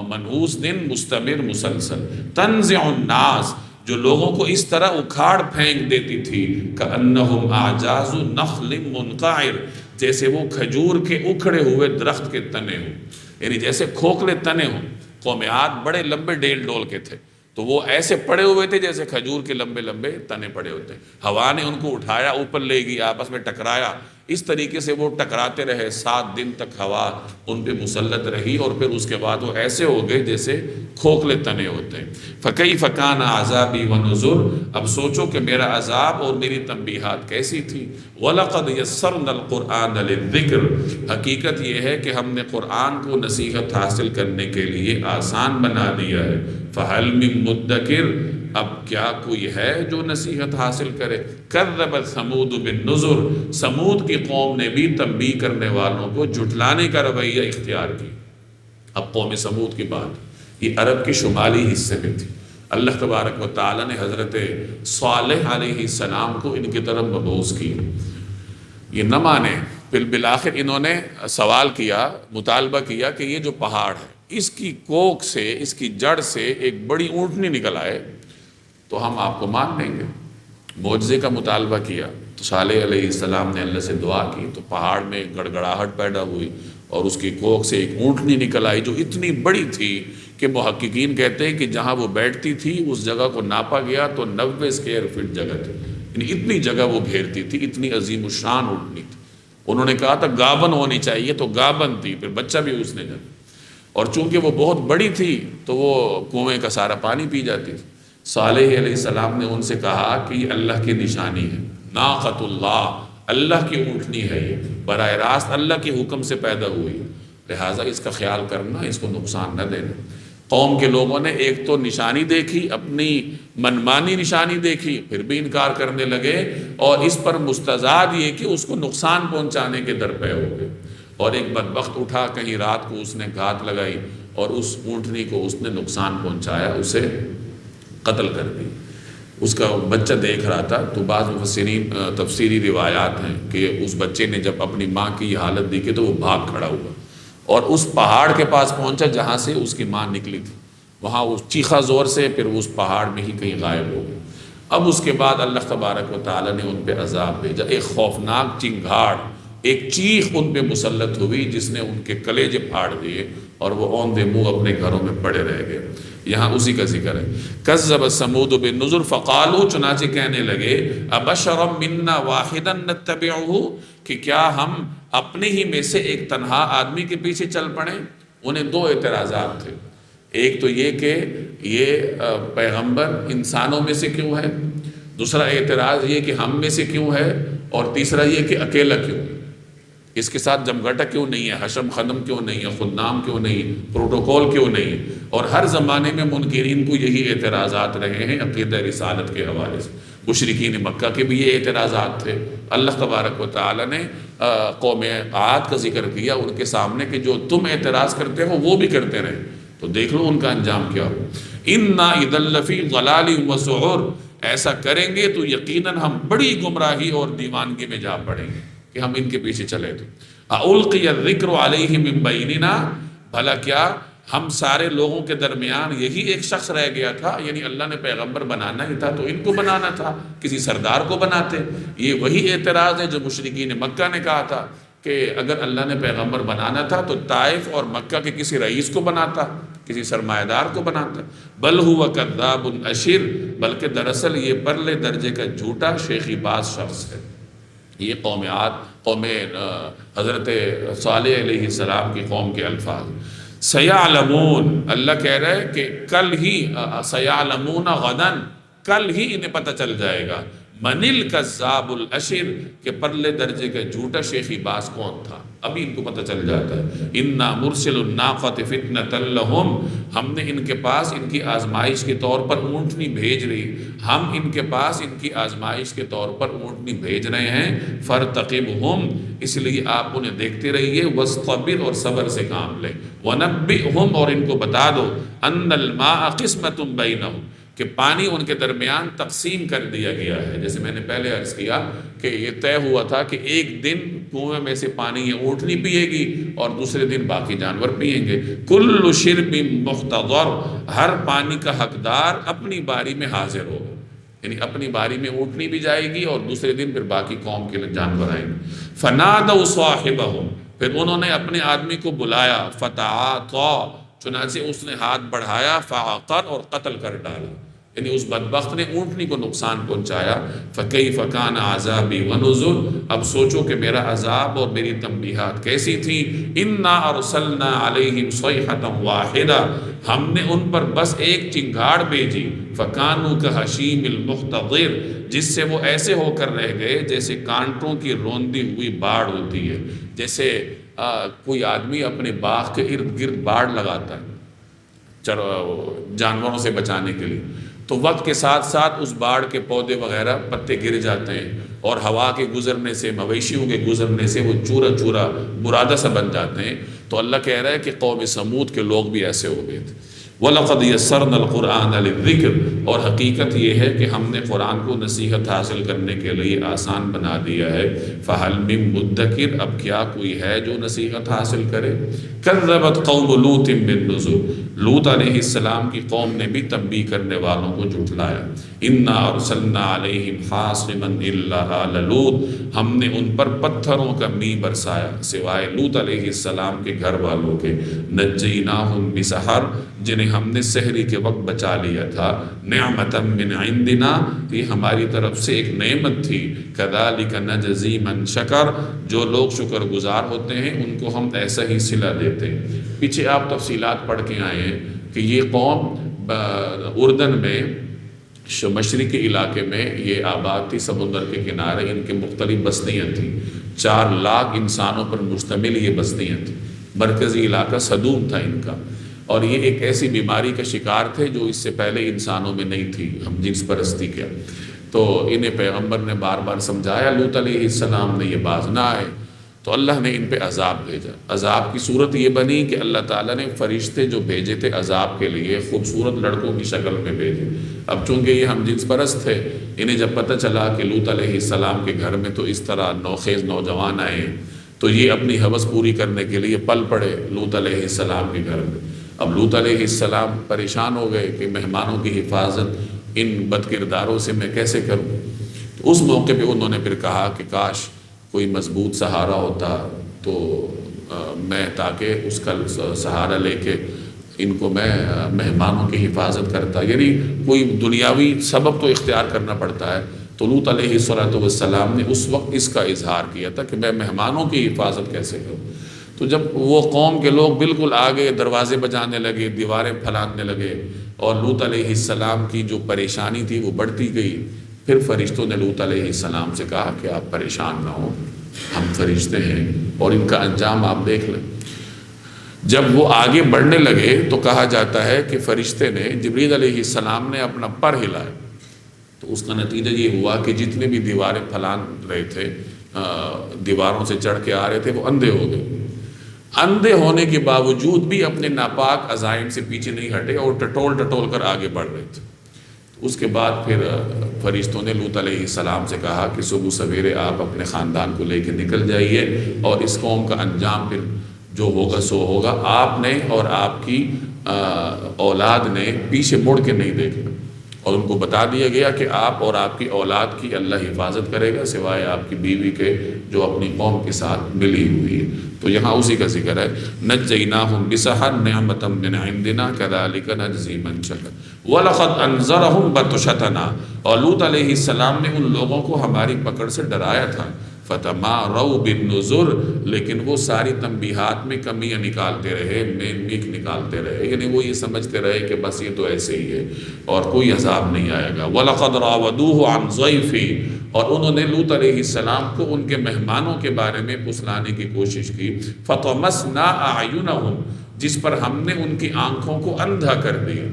منحوس دن، مستمر مسلسل، تنزع الناس، جو لوگوں کو اس طرح اکھاڑ پھینک دیتی تھی، کأنہم اعجاز نخل منقعر، جیسے وہ کھجور کے اکھڑے ہوئے درخت کے تنے ہوں، یعنی جیسے کھوکھلے تنے ہوں۔ قوم عاد بڑے لمبے ڈیل ڈول کے تھے، تو وہ ایسے پڑے ہوئے تھے جیسے کھجور کے لمبے لمبے تنے پڑے ہوتے ہیں۔ ہوا نے ان کو اٹھایا، اوپر لے گئی، آپس میں ٹکرایا، اس طریقے سے وہ ٹکراتے رہے، 7 دن تک ہوا ان پہ مسلط رہی، اور پھر اس کے بعد وہ ایسے ہو گئے جیسے کھوکھلے تنے ہوتے ہیں۔ فَكَيْفَ كَانَ عَذَابِي وَنُذُرِ، اب سوچو کہ میرا عذاب اور میری تنبیہات کیسی تھی۔ وَلَقَدْ يَسَّرْنَا الْقُرْآنَ لِلذِّكْرِ، حقیقت یہ ہے کہ ہم نے قرآن کو نصیحت حاصل کرنے کے لیے آسان بنا دیا ہے۔ فَهَلْ مِن مُدَّكِرٍ، اب کیا کوئی ہے جو نصیحت حاصل کرے؟ کذبت ثمود بالنذر، سمود کی قوم نے بھی تنبیہ کرنے والوں کو جھٹلانے کا رویہ اختیار کی۔ اب قوم سمود کی بات، یہ عرب کے شمالی حصے میں تھی۔ اللہ تبارک و تعالیٰ نے حضرت صالح علیہ السلام کو ان کی طرف مبعوث کی۔ یہ نہ مانے بالآخر انہوں نے سوال کیا، مطالبہ کیا کہ یہ جو پہاڑ ہے اس کی کوک سے، اس کی جڑ سے ایک بڑی اونٹنی نکل آئے تو ہم آپ کو مان لیں گے۔ معجزے کا مطالبہ کیا تو صالح علیہ السلام نے اللہ سے دعا کی تو پہاڑ میں گڑگڑاہٹ پیدا ہوئی اور اس کی کوک سے ایک اونٹنی نکل آئی جو اتنی بڑی تھی کہ محققین کہتے ہیں کہ جہاں وہ بیٹھتی تھی اس جگہ کو ناپا گیا تو 90 اسکوائر فٹ جگہ تھی، یعنی اتنی جگہ وہ گھیرتی تھی، اتنی عظیم الشان اونٹنی تھی۔ انہوں نے کہا تھا گابن ہونی چاہیے تو گابن تھی، پھر بچہ بھی اس نے جانا، اور چونکہ وہ بہت بڑی تھی تو وہ کنویں کا سارا پانی پی جاتی تھی۔ صالح علیہ السلام نے ان سے کہا کہ یہ اللہ کی نشانی ہے، ناقۃ اللہ، اللہ کی اونٹنی ہے، یہ براہ راست اللہ کے حکم سے پیدا ہوئی، لہٰذا اس کا خیال کرنا، اس کو نقصان نہ دینا۔ قوم کے لوگوں نے ایک تو نشانی دیکھی، اپنی منمانی نشانی دیکھی، پھر بھی انکار کرنے لگے، اور اس پر مستزاد یہ کہ اس کو نقصان پہنچانے کے درپے ہو گئے۔ اور ایک بدبخت اٹھا، کہیں رات کو اس نے گھات لگائی اور اس اونٹنی کو اس نے نقصان پہنچایا، اسے قتل کر دی۔ اس کا بچہ دیکھ رہا تھا، تو بعض مفسرین تفسیری روایات ہیں کہ اس بچے نے جب اپنی ماں کی یہ حالت دیکھی تو وہ بھاگ کھڑا ہوا اور اس پہاڑ کے پاس پہنچا جہاں سے اس کی ماں نکلی تھی، وہاں وہ چیخا زور سے، پھر اس پہاڑ میں ہی کہیں غائب ہو گئی۔ اب اس کے بعد اللہ تبارک و تعالیٰ نے ان پہ عذاب بھیجا، ایک خوفناک چنگھاڑ، ایک چیخ ان پہ مسلط ہوئی جس نے ان کے کلیجے پھاڑ دیے اور وہ اوندے منہ اپنے گھروں میں پڑے رہ گئے۔ یہاں اسی کا ذکر ہے۔ کذب ثمود بالنذر فقالوا، چنانچہ کہنے لگے، ابشرا منا واحدا نتبعہ، کہ کیا ہم اپنے ہی میں سے ایک تنہا آدمی کے پیچھے چل پڑیں۔ انہیں دو اعتراضات تھے، ایک تو یہ کہ یہ پیغمبر انسانوں میں سے کیوں ہے، دوسرا اعتراض یہ کہ ہم میں سے کیوں ہے، اور تیسرا یہ کہ اکیلا کیوں ہے، اس کے ساتھ جمگھٹا کیوں نہیں ہے، حشم خدم کیوں نہیں ہے، خدنام کیوں نہیں، پروٹوکول کیوں نہیں۔ اور ہر زمانے میں منکرین کو یہی اعتراضات رہے ہیں عقیدہ رسالت کے حوالے سے۔ مشرکین مکہ کے بھی یہ اعتراضات تھے۔ اللہ تبارک و تعالیٰ نے قوم عاد کا ذکر کیا ان کے سامنے کہ جو تم اعتراض کرتے ہو وہ بھی کرتے رہے، تو دیکھ لو ان کا انجام کیا ہو۔ اِنَّا اِذًا لَفِي ضَلَالٍ وَسُعُرٍ، ایسا کریں گے تو یقیناً ہم بڑی گمراہی اور دیوانگی میں جا پڑیں گے کہ ہم ان کے پیچھے چلے تھے۔ أَأُلْقِيَ الذِّكْرُ عَلَيْهِ مِن بَيْنِنَا، بھلا کیا ہم سارے لوگوں کے درمیان یہی ایک شخص رہ گیا تھا، یعنی اللہ نے پیغمبر بنانا ہی تھا تو ان کو بنانا تھا، کسی سردار کو بناتے۔ یہ وہی اعتراض ہے جو مشرکین مکہ نے کہا تھا کہ اگر اللہ نے پیغمبر بنانا تھا تو طائف اور مکہ کے کسی رئیس کو بناتا، کسی سرمایہ دار کو بناتا۔ بل هو کذاب اشر، بلکہ دراصل یہ پرلے درجے کا جھوٹا شیخی باز شخص ہے۔ یہ قوم عاد، قوم حضرت صالح علیہ السلام کی قوم کے الفاظ۔ سیعلمون، اللہ کہہ رہا ہے کہ کل ہی، سیعلمون غدن، کل ہی انہیں پتہ چل جائے گا، من الکذاب الاشر، کہ پرلے درجے کا جھوٹا شیخی باز کون تھا، ابھی ان کو پتہ چل جاتا ہے۔ انا مرسل الناقۃ فتنۃ لہم، ہم نے ان کے پاس ان کی آزمائش کے طور پر اونٹنی بھیج رہی، ہم ان کے پاس ان کی آزمائش کے طور پر اونٹنی بھیج رہے ہیں۔ فرتقبہم، اس لیے آپ انہیں دیکھتے رہیے، واصطبر، اور صبر سے کام لیں، ونبئہم، اور ان کو بتا دو، ان الماء قسمۃ بینہم، کہ پانی ان کے درمیان تقسیم کر دیا گیا ہے۔ جیسے میں نے pہلے عرض کیا کہ یہ طے ہوا تھا کہ ایک دن کنویں میں سے پانی یہ اونٹنی پیے گی اور دوسرے دن باقی جانور پئیں گے۔ کل شرب مختضر، ہر پانی کا حقدار اپنی باری میں حاضر ہوگا، یعنی اپنی باری میں اونٹنی بھی جائے گی اور دوسرے دن پھر باقی قوم کے جانور آئیں گے۔ فنادوا صاحبہم، پھر انہوں نے اپنے آدمی کو بلایا، فتعاطیٰ، چنانچہ اس نے ہاتھ بڑھایا، فعقر، اور قتل کر ڈالا، یعنی اس بدبخت نے اونٹنی کو نقصان پہنچایا۔ فکیف کان عذابی ونذر، اب سوچو کہ میرا عذاب اور میری تنبیہات کیسی تھی۔ انا ارسلنا علیہم صیحۃ واحدہ، ہم نے ان پر بس ایک چنگھاڑ بھیجی، فکانوا کحشیم المحتضر، جس سے وہ ایسے ہو کر رہ گئے جیسے کانٹوں کی روندی ہوئی باڑ ہوتی ہے۔ جیسے کوئی آدمی اپنے باغ کے ارد گرد باڑ لگاتا ہے جانوروں سے بچانے کے لیے، تو وقت کے ساتھ ساتھ اس باڑ کے پودے وغیرہ پتے گر جاتے ہیں اور ہوا کے گزرنے سے، مویشیوں کے گزرنے سے وہ چورا چورا برادہ سا بن جاتے ہیں۔ تو اللہ کہہ رہا ہے کہ قوم سمود کے لوگ بھی ایسے ہو گئے تھے۔ وَلَقَدْ يَسَّرْنَا الْقُرْآنَ لِلذِّكْرِ، اور حقیقت یہ ہے کہ ہم نے قرآن کو نصیحت حاصل کرنے کے لیے آسان بنا دیا ہے۔ فَهَلْ مِن مُدَّكِرٍ، اب کیا کوئی ہے جو نصیحت حاصل کرے؟ كَذَّبَتْ قَوْمُ لُوطٍ بِالنُّذُرِ، لوط علیہ السلام کی قوم نے بھی تنبیہ کرنے والوں کو جھٹلایا۔ اِنَّا أَرْسَلْنَا عَلَيْهِمْ حَاصِبًا إِلَّا آلَ لُوط، ہم نے ان پر پتھروں کا می برسایا سوائے لوط علیہ السلام کے گھر والوں کے۔ نجیناہم بسحر، جنہیں ہم نے سحری کے وقت بچا لیا تھا۔ نعمتا من عندنا، یہ ہماری طرف سے ایک نعمت تھی۔ کذالک نجزی من شکر، جو لوگ شکر گزار ہوتے ہیں ان کو ہم ایسا ہی صلہ دیتے ہیں۔ پیچھے آپ تفصیلات پڑھ کے آئے ہیں کہ یہ قوم اردن میں مشرقی علاقے میں یہ آباد تھی، سمندر کے کنارے ان کے مختلف بستیاں تھیں۔ 4 لاکھ انسانوں پر مشتمل یہ بستیاں تھیں۔ مرکزی علاقہ صدوم تھا ان کا، اور یہ ایک ایسی بیماری کا شکار تھے جو اس سے پہلے انسانوں میں نہیں تھی، ہم جنس پرستی کیا۔ تو انہیں پیغمبر نے بار بار سمجھایا، لوط علیہ السلام نے، یہ باز نہ آئے، تو اللہ نے ان پہ عذاب بھیجا۔ عذاب کی صورت یہ بنی کہ اللہ تعالیٰ نے فرشتے جو بھیجے تھے عذاب کے لیے خوبصورت لڑکوں کی شکل میں بھیجے۔ اب چونکہ یہ ہم جنس پرست تھے، انہیں جب پتہ چلا کہ لوط علیہ السلام کے گھر میں تو اس طرح نوخیز نوجوان آئے، تو یہ اپنی ہوس پوری کرنے کے لیے پل پڑے لوط علیہ السلام کے گھر میں۔ اب لوط علیہ السلام پریشان ہو گئے کہ مہمانوں کی حفاظت ان بد کرداروں سے میں کیسے کروں۔ تو اس موقع پہ انہوں نے پھر کہا کہ کاش کوئی مضبوط سہارا ہوتا تو میں تاکہ اس کا سہارا لے کے ان کو میں مہمانوں کی حفاظت کرتا، یعنی کوئی دنیاوی سبب تو اختیار کرنا پڑتا ہے۔ تو لوط علیہ السلام نے اس وقت اس کا اظہار کیا تھا کہ میں مہمانوں کی حفاظت کیسے کروں۔ تو جب وہ قوم کے لوگ بالکل آگے دروازے بجانے لگے، دیواریں پھیلانے لگے، اور لوط علیہ السلام کی جو پریشانی تھی وہ بڑھتی گئی، پھر فرشتوں نے لوط علیہ السلام سے کہا کہ آپ پریشان نہ ہوں، ہم فرشتے ہیں اور ان کا انجام آپ دیکھ لیں۔ جب وہ آگے بڑھنے لگے تو کہا جاتا ہے کہ فرشتے نے، جبریل علیہ السلام نے اپنا پر ہلایا، تو اس کا نتیجہ یہ ہوا کہ جتنے بھی دیواریں پھیلان رہے تھے، دیواروں سے چڑھ کے آ رہے تھے، وہ اندھے ہو گئے۔ اندھے ہونے کے باوجود بھی اپنے ناپاک عزائم سے پیچھے نہیں ہٹے اور ٹٹول ٹٹول کر آگے بڑھ رہے تھے۔ اس کے بعد پھر فرشتوں نے لوط علیہ السلام سے کہا کہ صبح سویرے آپ اپنے خاندان کو لے کے نکل جائیے، اور اس قوم کا انجام پھر جو ہوگا سو ہوگا۔ آپ نے اور آپ کی اولاد نے پیچھے مڑ کے نہیں دیکھنا، اور ان کو بتا دیا گیا کہ آپ اور آپ کی اولاد کی اللہ حفاظت کرے گا سوائے آپ کی بیوی کے جو اپنی قوم کے ساتھ ملی ہوئی ہے۔ تو یہاں اسی کا ذکر ہے، نجیناہم بسحر نعمتا من عندنا کذالک نجزی من شکر وَلَقَدْ أَنذَرَهُمْ بَطْشَتَنَا، اور لوط علیہ السلام نے ان لوگوں کو ہماری پکڑ سے ڈرایا تھا۔ فَتَمَارَوْا بِالنُّذُرِ، لیکن وہ ساری تنبیہات میں کمیاں نکالتے رہے، میک نکالتے رہے، یعنی وہ یہ سمجھتے رہے کہ بس یہ تو ایسے ہی ہے اور کوئی عذاب نہیں آئے گا۔ وَلَقَدْ رَاوَدُوهُ عَنْ ضَيْفِهِ، اور انہوں نے لوط علیہ السلام کو ان کے مہمانوں کے بارے میں پسلانے کی کوشش کی۔ فَطَمَسْنَا أَعْيُنَهُمْ، جس پر ہم نے ان کی آنکھوں کو اندھا کر دیا۔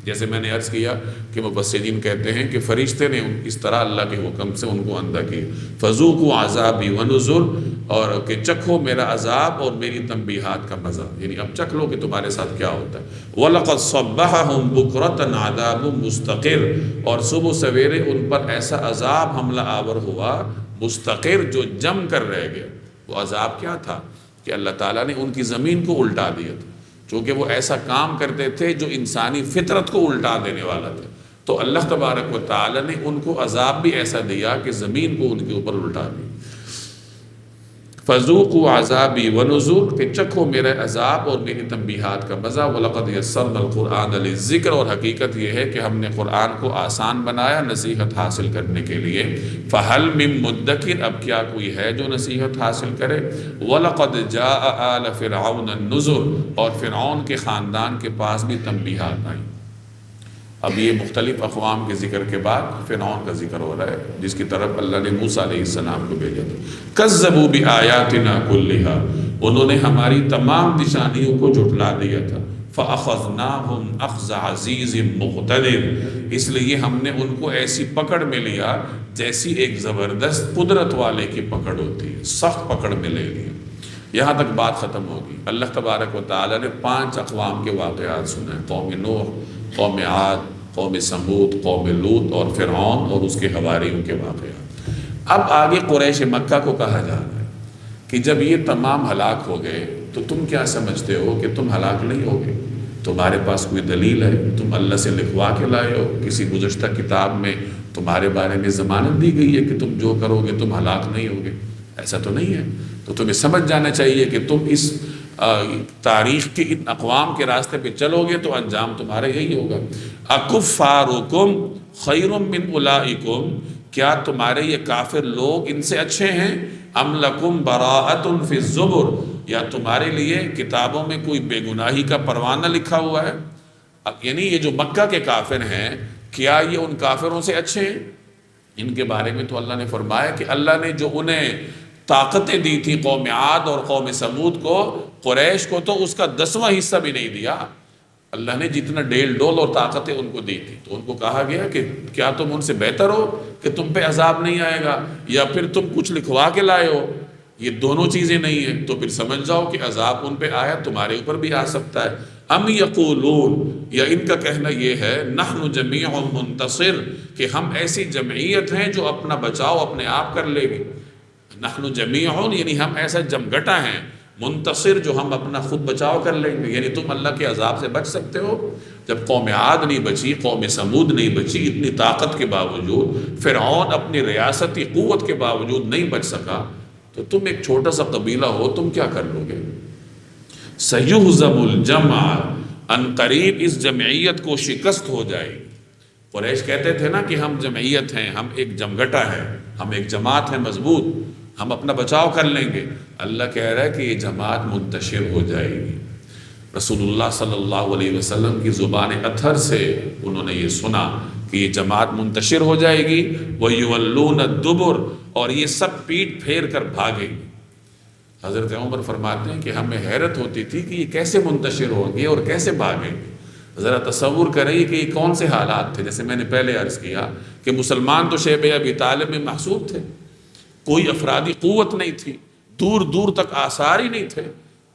جیسے میں نے عرض کیا کہ مفسرین کہتے ہیں کہ فرشتے نے اس طرح اللہ کے حکم سے ان کو اندھا کیا۔ فَذُوقُوا عَذَابِي وَنُذُرِ، اور کہ چکھو میرا عذاب اور میری تنبیہات کا مزہ، یعنی اب چکھ لو کہ تمہارے ساتھ کیا ہوتا ہے۔ وَلَقَدْ صَبَّحَهُمْ بُكْرَةً عَذَابٌ مُسْتَقِرٌ، اور صبح سویرے ان پر ایسا عذاب حملہ آور ہوا، مستقر، جو جم کر رہ گیا۔ وہ عذاب کیا تھا کہ اللہ تعالیٰ نے ان کی زمین کو الٹا دیا تھا، چونکہ وہ ایسا کام کرتے تھے جو انسانی فطرت کو الٹا دینے والا تھا۔ تو اللہ تبارک و تعالیٰ نے ان کو عذاب بھی ایسا دیا کہ زمین کو ان کے اوپر الٹا دی۔ فَذُوقُوا عَذَابِي وَنُذُرِ، کہ چکھو میرے عذاب اور میری تنبیہات کا مزہ۔ وَلَقَدْ يَسَّرْنَا الْقُرْآنَ لِلذِّكْرِ، اور حقیقت یہ ہے کہ ہم نے قرآن کو آسان بنایا نصیحت حاصل کرنے کے لیے۔ فَهَلْ مِن مُدَّكِرٍ، اب کیا کوئی ہے جو نصیحت حاصل کرے۔ وَلَقَدْ جَاءَ آلَ فِرْعَوْنَ النُّذُرُ، اور فرعون کے خاندان کے پاس بھی تنبیہات آئیں۔ اب یہ مختلف اقوام کے ذکر کے بعد فرعون کا ذکر ہو رہا ہے، جس کی طرف اللہ نے موسیٰ علیہ السلام کو بھیجا تھا۔ کذبوا بآیاتنا کلھا، انہوں نے ہماری تمام نشانیوں کو جھٹلا دیا تھا۔ فاخذناہم اخذ عزیز مقتدر، اس لیے ہم نے ان کو ایسی پکڑ میں لیا جیسی ایک زبردست قدرت والے کی پکڑ ہوتی ہے، سخت پکڑ میں لے لیا۔ یہاں تک بات ختم ہوگی۔ اللہ تبارک و تعالیٰ نے 5 اقوام کے واقعات سنے، قوم نوح، قوم عاد، قوم سمود، قوم لوط اور فرعون اور اس کے حواریوں کے واقعات۔ اب آگے قریش مکہ کو کہا جا رہا ہے کہ جب یہ تمام ہلاک ہو گئے تو تم کیا سمجھتے ہو کہ تم ہلاک نہیں ہوگے؟ تمہارے پاس کوئی دلیل ہے؟ تم اللہ سے لکھوا کے لائے ہو؟ کسی گزشتہ کتاب میں تمہارے بارے میں ضمانت دی گئی ہے کہ تم جو کرو گے تم ہلاک نہیں ہوگے؟ ایسا تو نہیں ہے۔ تو تمہیں سمجھ جانا چاہیے کہ تم اس تاریخ کے ان اقوام کے راستے پہ چلو گے تو انجام تمہارا یہی ہوگا۔ اکفارکم خیر من اولئکم، کیا تمہارے یہ کافر لوگ ان سے اچھے ہیں؟ ام لکم براءۃ فی الزبر، یا تمہارے لیے کتابوں میں کوئی بے گناہی کا پروانہ لکھا ہوا ہے؟ یعنی یہ جو مکہ کے کافر ہیں، کیا یہ ان کافروں سے اچھے ہیں؟ ان کے بارے میں تو اللہ نے فرمایا کہ اللہ نے جو انہیں طاقتیں دی تھی قوم عاد اور قوم سمود کو، قریش کو تو اس کا 10واں حصہ بھی نہیں دیا۔ اللہ نے جتنا ڈیل ڈول اور طاقتیں ان کو دی تھی، تو ان کو کہا گیا کہ کیا تم ان سے بہتر ہو کہ تم پہ عذاب نہیں آئے گا، یا پھر تم کچھ لکھوا کے لائے ہو؟ یہ دونوں چیزیں نہیں ہیں، تو پھر سمجھ جاؤ کہ عذاب ان پہ آیا تمہارے اوپر بھی آ سکتا ہے۔ ام یقولون، یا ان کا کہنا یہ ہے نحن جمیع منتصر، کہ ہم ایسی جمعیت ہیں جو اپنا بچاؤ اپنے آپ کر لے گی۔ نحن جمیع یعنی ہم ایسا جمگٹا ہیں، منتصر جو ہم اپنا خود بچاؤ کر لیں گے، یعنی تم اللہ کے عذاب سے بچ سکتے ہو؟ جب قوم عاد نہیں بچی، قوم سمود نہیں بچی، اتنی طاقت کے باوجود، فرعون اپنی ریاستی قوت کے باوجود نہیں بچ سکا، تو تم ایک چھوٹا سا قبیلہ ہو، تم کیا کر لو گے؟ سَيُهْزَمُ الْجَمْعَ، ان قریب اس جمعیت کو شکست ہو جائے گی۔ قریش کہتے تھے نا کہ ہم جمعیت ہیں، ہم ایک جمگٹا ہے، ہم ایک جماعت ہیں مضبوط، ہم اپنا بچاؤ کر لیں گے۔ اللہ کہہ رہا ہے کہ یہ جماعت منتشر ہو جائے گی۔ رسول اللہ صلی اللہ علیہ وسلم کی زبان اطہر سے انہوں نے یہ سنا کہ یہ جماعت منتشر ہو جائے گی، وَيُوَلُّونَ الدُّبُرَ، اور یہ سب پیٹ پھیر کر بھاگیں گے۔ حضرت عمر فرماتے ہیں کہ ہمیں حیرت ہوتی تھی کہ یہ کیسے منتشر ہوں گے اور کیسے بھاگیں گے۔ ذرا تصور کریں کہ یہ کون سے حالات تھے، جیسے میں نے پہلے عرض کیا کہ مسلمان تو شیب ابی طالب میں محصور تھے، کوئی افرادی قوت نہیں تھی، دور دور تک آثار ہی نہیں تھے،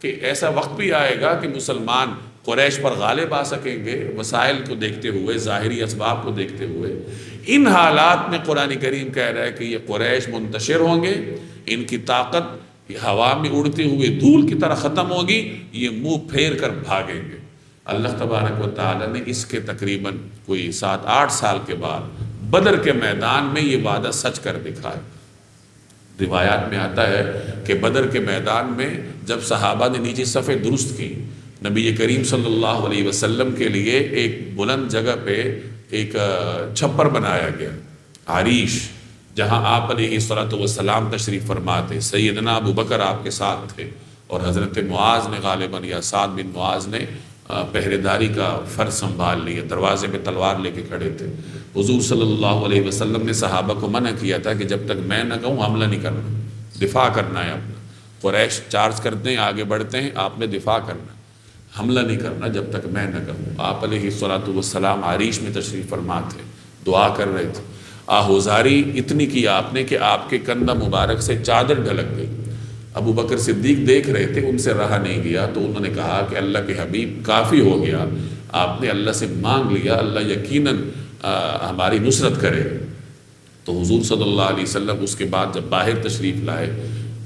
کہ ایسا وقت بھی آئے گا کہ مسلمان قریش پر غالب آ سکیں گے، وسائل کو دیکھتے ہوئے، ظاہری اسباب کو دیکھتے ہوئے۔ ان حالات میں قرآن کریم کہہ رہا ہے کہ یہ قریش منتشر ہوں گے، ان کی طاقت ہوا میں اڑتے ہوئے دھول کی طرح ختم ہوگی، یہ منہ پھیر کر بھاگیں گے۔ اللہ تبارک و تعالی نے اس کے تقریباً کوئی 7-8 سال کے بعد بدر کے میدان میں یہ وعدہ سچ کر دکھایا۔ روایات میں آتا ہے کہ بدر کے میدان میں جب صحابہ نے نیچے صفیں درست کی، نبی کریم صلی اللہ علیہ وسلم کے لیے ایک بلند جگہ پہ ایک چھپر بنایا گیا، عریش، جہاں آپ علیہ السلام تشریف فرما تھے۔ سیدنا ابو بکر آپ کے ساتھ تھے، اور حضرت معاذ نے غالباً یا سعد بن معاذ نے پہرے داری کا فرض سنبھال لیا، دروازے پہ تلوار لے کے کھڑے تھے۔ حضور صلی اللہ علیہ وسلم نے صحابہ کو منع کیا تھا کہ جب تک میں نہ کہوں حملہ نہیں کرنا، دفاع کرنا ہے اپنا۔ قریش چارج کرتے ہیں، آگے بڑھتے ہیں، آپ نے دفاع کرنا، حملہ نہیں کرنا جب تک میں نہ کہوں۔ آپ علیہ السلام عریش میں تشریف فرما تھے، دعا کر رہے تھے۔ آہوزاری اتنی کی آپ نے کہ آپ کے کندھا مبارک سے چادر ڈھلک گئی۔ ابو بکر صدیق دیکھ رہے تھے، ان سے رہا نہیں گیا، تو انہوں نے کہا کہ اللہ کے حبیب کافی ہو گیا، آپ نے اللہ سے مانگ لیا، اللہ یقیناً ہماری نصرت کرے۔ تو حضور صلی اللہ علیہ وسلم اس کے بعد جب باہر تشریف لائے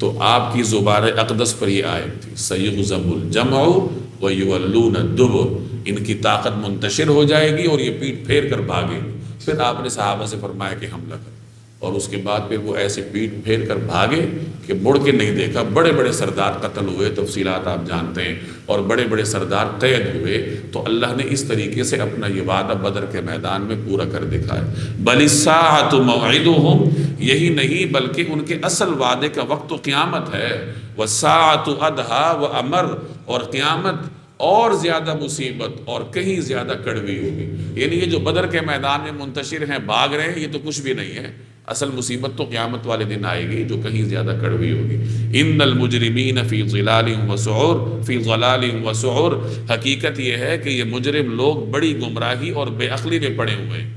تو آپ کی زبان اقدس پر یہ آیت تھی، سَيُهْزَمُ الْجَمْعُ وَيُوَلُّونَ الدُّبُرَ، ان کی طاقت منتشر ہو جائے گی اور یہ پیٹ پھیر کر بھاگیں گے۔ پھر آپ نے صحابہ سے فرمایا کہ حملہ کرو، اور اس کے بعد پھر وہ ایسے پیٹ پھیر کر بھاگے کہ مڑ کے نہیں دیکھا۔ بڑے بڑے سردار قتل ہوئے، تفصیلات آپ جانتے ہیں، اور بڑے بڑے سردار قید ہوئے۔ تو اللہ نے اس طریقے سے اپنا یہ وعدہ بدر کے میدان میں پورا کر دکھایا۔ بَلِ السَّاعَةُ مَوْعِدُهُمْ، یہی نہیں بلکہ ان کے اصل وعدے کا وقت تو قیامت ہے۔ وَالسَّاعَةُ أَدْهَىٰ وَأَمَرُّ، اور قیامت اور زیادہ مصیبت اور کہیں زیادہ کڑوی ہوگی۔ یعنی یہ جو بدر کے میدان میں منتشر ہیں، بھاگ رہے ہیں، یہ تو کچھ بھی نہیں ہے، اصل مصیبت تو قیامت والے دن آئے گی جو کہیں زیادہ کڑوی ہوگی۔ ان المجرمین فی ضلال وسعور، فی ضلال وسعور، حقیقت یہ ہے کہ یہ مجرم لوگ بڑی گمراہی اور بے عقلی میں پڑے ہوئے ہیں۔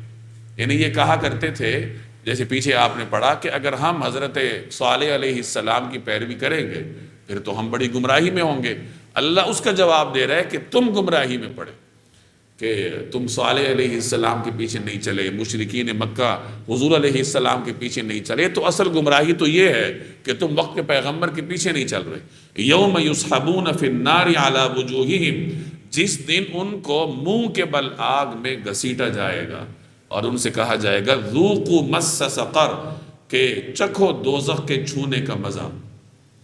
یعنی یہ کہا کرتے تھے، جیسے پیچھے آپ نے پڑھا، کہ اگر ہم حضرت صالح علیہ السلام کی پیروی کریں گے، پھر تو ہم بڑی گمراہی میں ہوں گے۔ اللہ اس کا جواب دے رہا ہے کہ تم گمراہی میں پڑے، کہ تم صالح علیہ السلام کے پیچھے نہیں چلے، مشرکین مکہ حضور علیہ السلام کے پیچھے نہیں چلے، تو اصل گمراہی تو یہ ہے کہ تم وقت کے پیغمبر کے پیچھے نہیں چل رہے۔ یوم یسحبون فی النار علی وجوہہم، جس دن ان کو منہ کے بل آگ میں گھسیٹا جائے گا اور ان سے کہا جائے گا ذوقوا مس سقر، کہ چکھو دوزخ کے چھونے کا مزہ،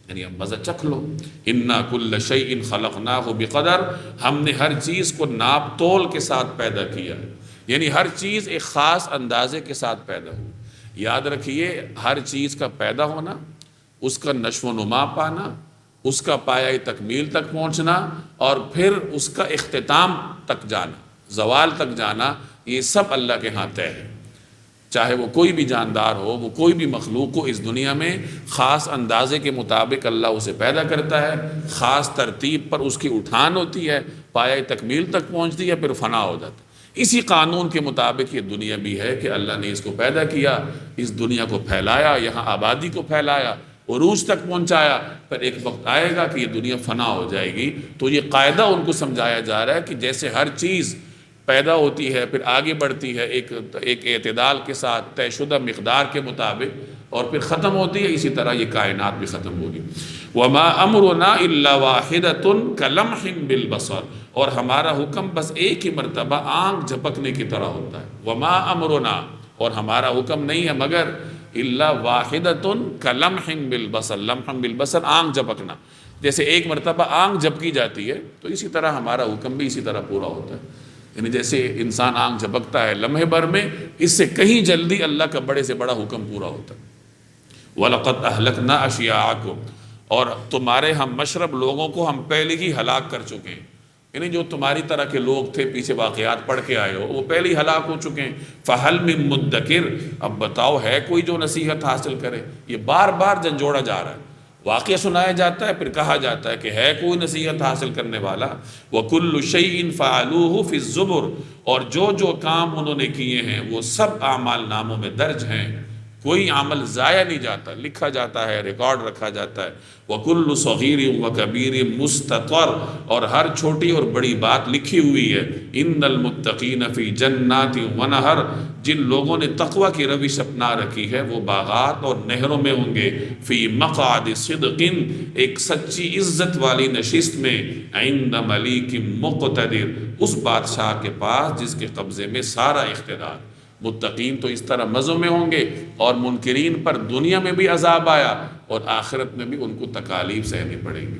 یعنی اب مزہ چکھ لو۔ انا کل شیء خلقناہ بقدر، ہم نے ہر چیز کو ناپ تول کے ساتھ پیدا کیا ہے، یعنی ہر چیز ایک خاص اندازے کے ساتھ پیدا ہوئی۔ یاد رکھیے ہر چیز کا پیدا ہونا، اس کا نشو و نما پانا، اس کا پایہ تکمیل تک پہنچنا، اور پھر اس کا اختتام تک جانا، زوال تک جانا، یہ سب اللہ کے ہاں طے ہے۔ چاہے وہ کوئی بھی جاندار ہو، وہ کوئی بھی مخلوق ہو، اس دنیا میں خاص اندازے کے مطابق اللہ اسے پیدا کرتا ہے، خاص ترتیب پر اس کی اٹھان ہوتی ہے، پایہ تکمیل تک پہنچتی ہے، پھر فنا ہو جاتا ہے۔ اسی قانون کے مطابق یہ دنیا بھی ہے کہ اللہ نے اس کو پیدا کیا، اس دنیا کو پھیلایا، یہاں آبادی کو پھیلایا، عروج تک پہنچایا، پھر ایک وقت آئے گا کہ یہ دنیا فنا ہو جائے گی۔ تو یہ قاعدہ ان کو سمجھایا جا رہا ہے کہ جیسے ہر چیز پیدا ہوتی ہے، پھر آگے بڑھتی ہے ایک اعتدال کے ساتھ، طے شدہ مقدار کے مطابق، اور پھر ختم ہوتی ہے، اسی طرح یہ کائنات بھی ختم ہوگی۔ وَمَا أَمْرُنَا إِلَّا وَاحِدَةٌ كَلَمْحٍ بِالْبَصَرِ، اور ہمارا حکم بس ایک ہی مرتبہ آنکھ جھپکنے کی طرح ہوتا ہے۔ وَمَا أَمْرُنَا، اور ہمارا حکم نہیں ہے مگر إِلَّا وَاحِدَةٌ كَلَمْحٍ بِالْبَصَرِ، لمحًا بالبصر، آنکھ جھپکنا، جیسے ایک مرتبہ آنکھ جھپکی جاتی ہے تو اسی طرح ہمارا حکم بھی اسی طرح پورا ہوتا ہے۔ یعنی جیسے انسان آنکھ جھپکتا ہے لمحے بھر میں، اس سے کہیں جلدی اللہ کا بڑے سے بڑا حکم پورا ہوتا ہے۔ وَلَقَدْ أَهْلَكْنَا أَشْيَاعَكُمْ، اور تمہارے ہم مشرب لوگوں کو ہم پہلے ہی ہلاک کر چکے ہیں، یعنی جو تمہاری طرح کے لوگ تھے، پیچھے واقعات پڑھ کے آئے ہو، وہ پہلے ہی ہلاک ہو چکے ہیں۔ فَهَلْ مِن مُدَّكِرٍ، اب بتاؤ ہے کوئی جو نصیحت حاصل کرے؟ یہ بار بار جھنجھوڑا جا رہا ہے، واقعہ سنایا جاتا ہے، پھر کہا جاتا ہے کہ ہے کوئی نصیحت حاصل کرنے والا۔ وَكُلُّ شَيْءٍ فَعَلُوهُ فِي الزُّبُرِ، اور جو کام انہوں نے کیے ہیں وہ سب اعمال ناموں میں درج ہیں، کوئی عمل ضائع نہیں جاتا، لکھا جاتا ہے، ریکارڈ رکھا جاتا ہے۔ وَكُلُّ صَغِيرٍ وَكَبِيرٍ مُسْتَطَرٍ، اور ہر چھوٹی اور بڑی بات لکھی ہوئی ہے۔ إِنَّ الْمُتَّقِينَ فِي جَنَّاتٍ وَنَهَرٍ، جن لوگوں نے تقوی کی روش اپنا رکھی ہے وہ باغات اور نہروں میں ہوں گے۔ فی مقعد صدق، ایک سچی عزت والی نشست میں، عند ملیک مقتدر، اس بادشاہ کے پاس جس کے قبضے میں سارا اقتدار۔ متقین تو اس طرح مزوں میں ہوں گے، اور منکرین پر دنیا میں بھی عذاب آیا اور آخرت میں بھی ان کو تکالیف سہنی پڑیں گی۔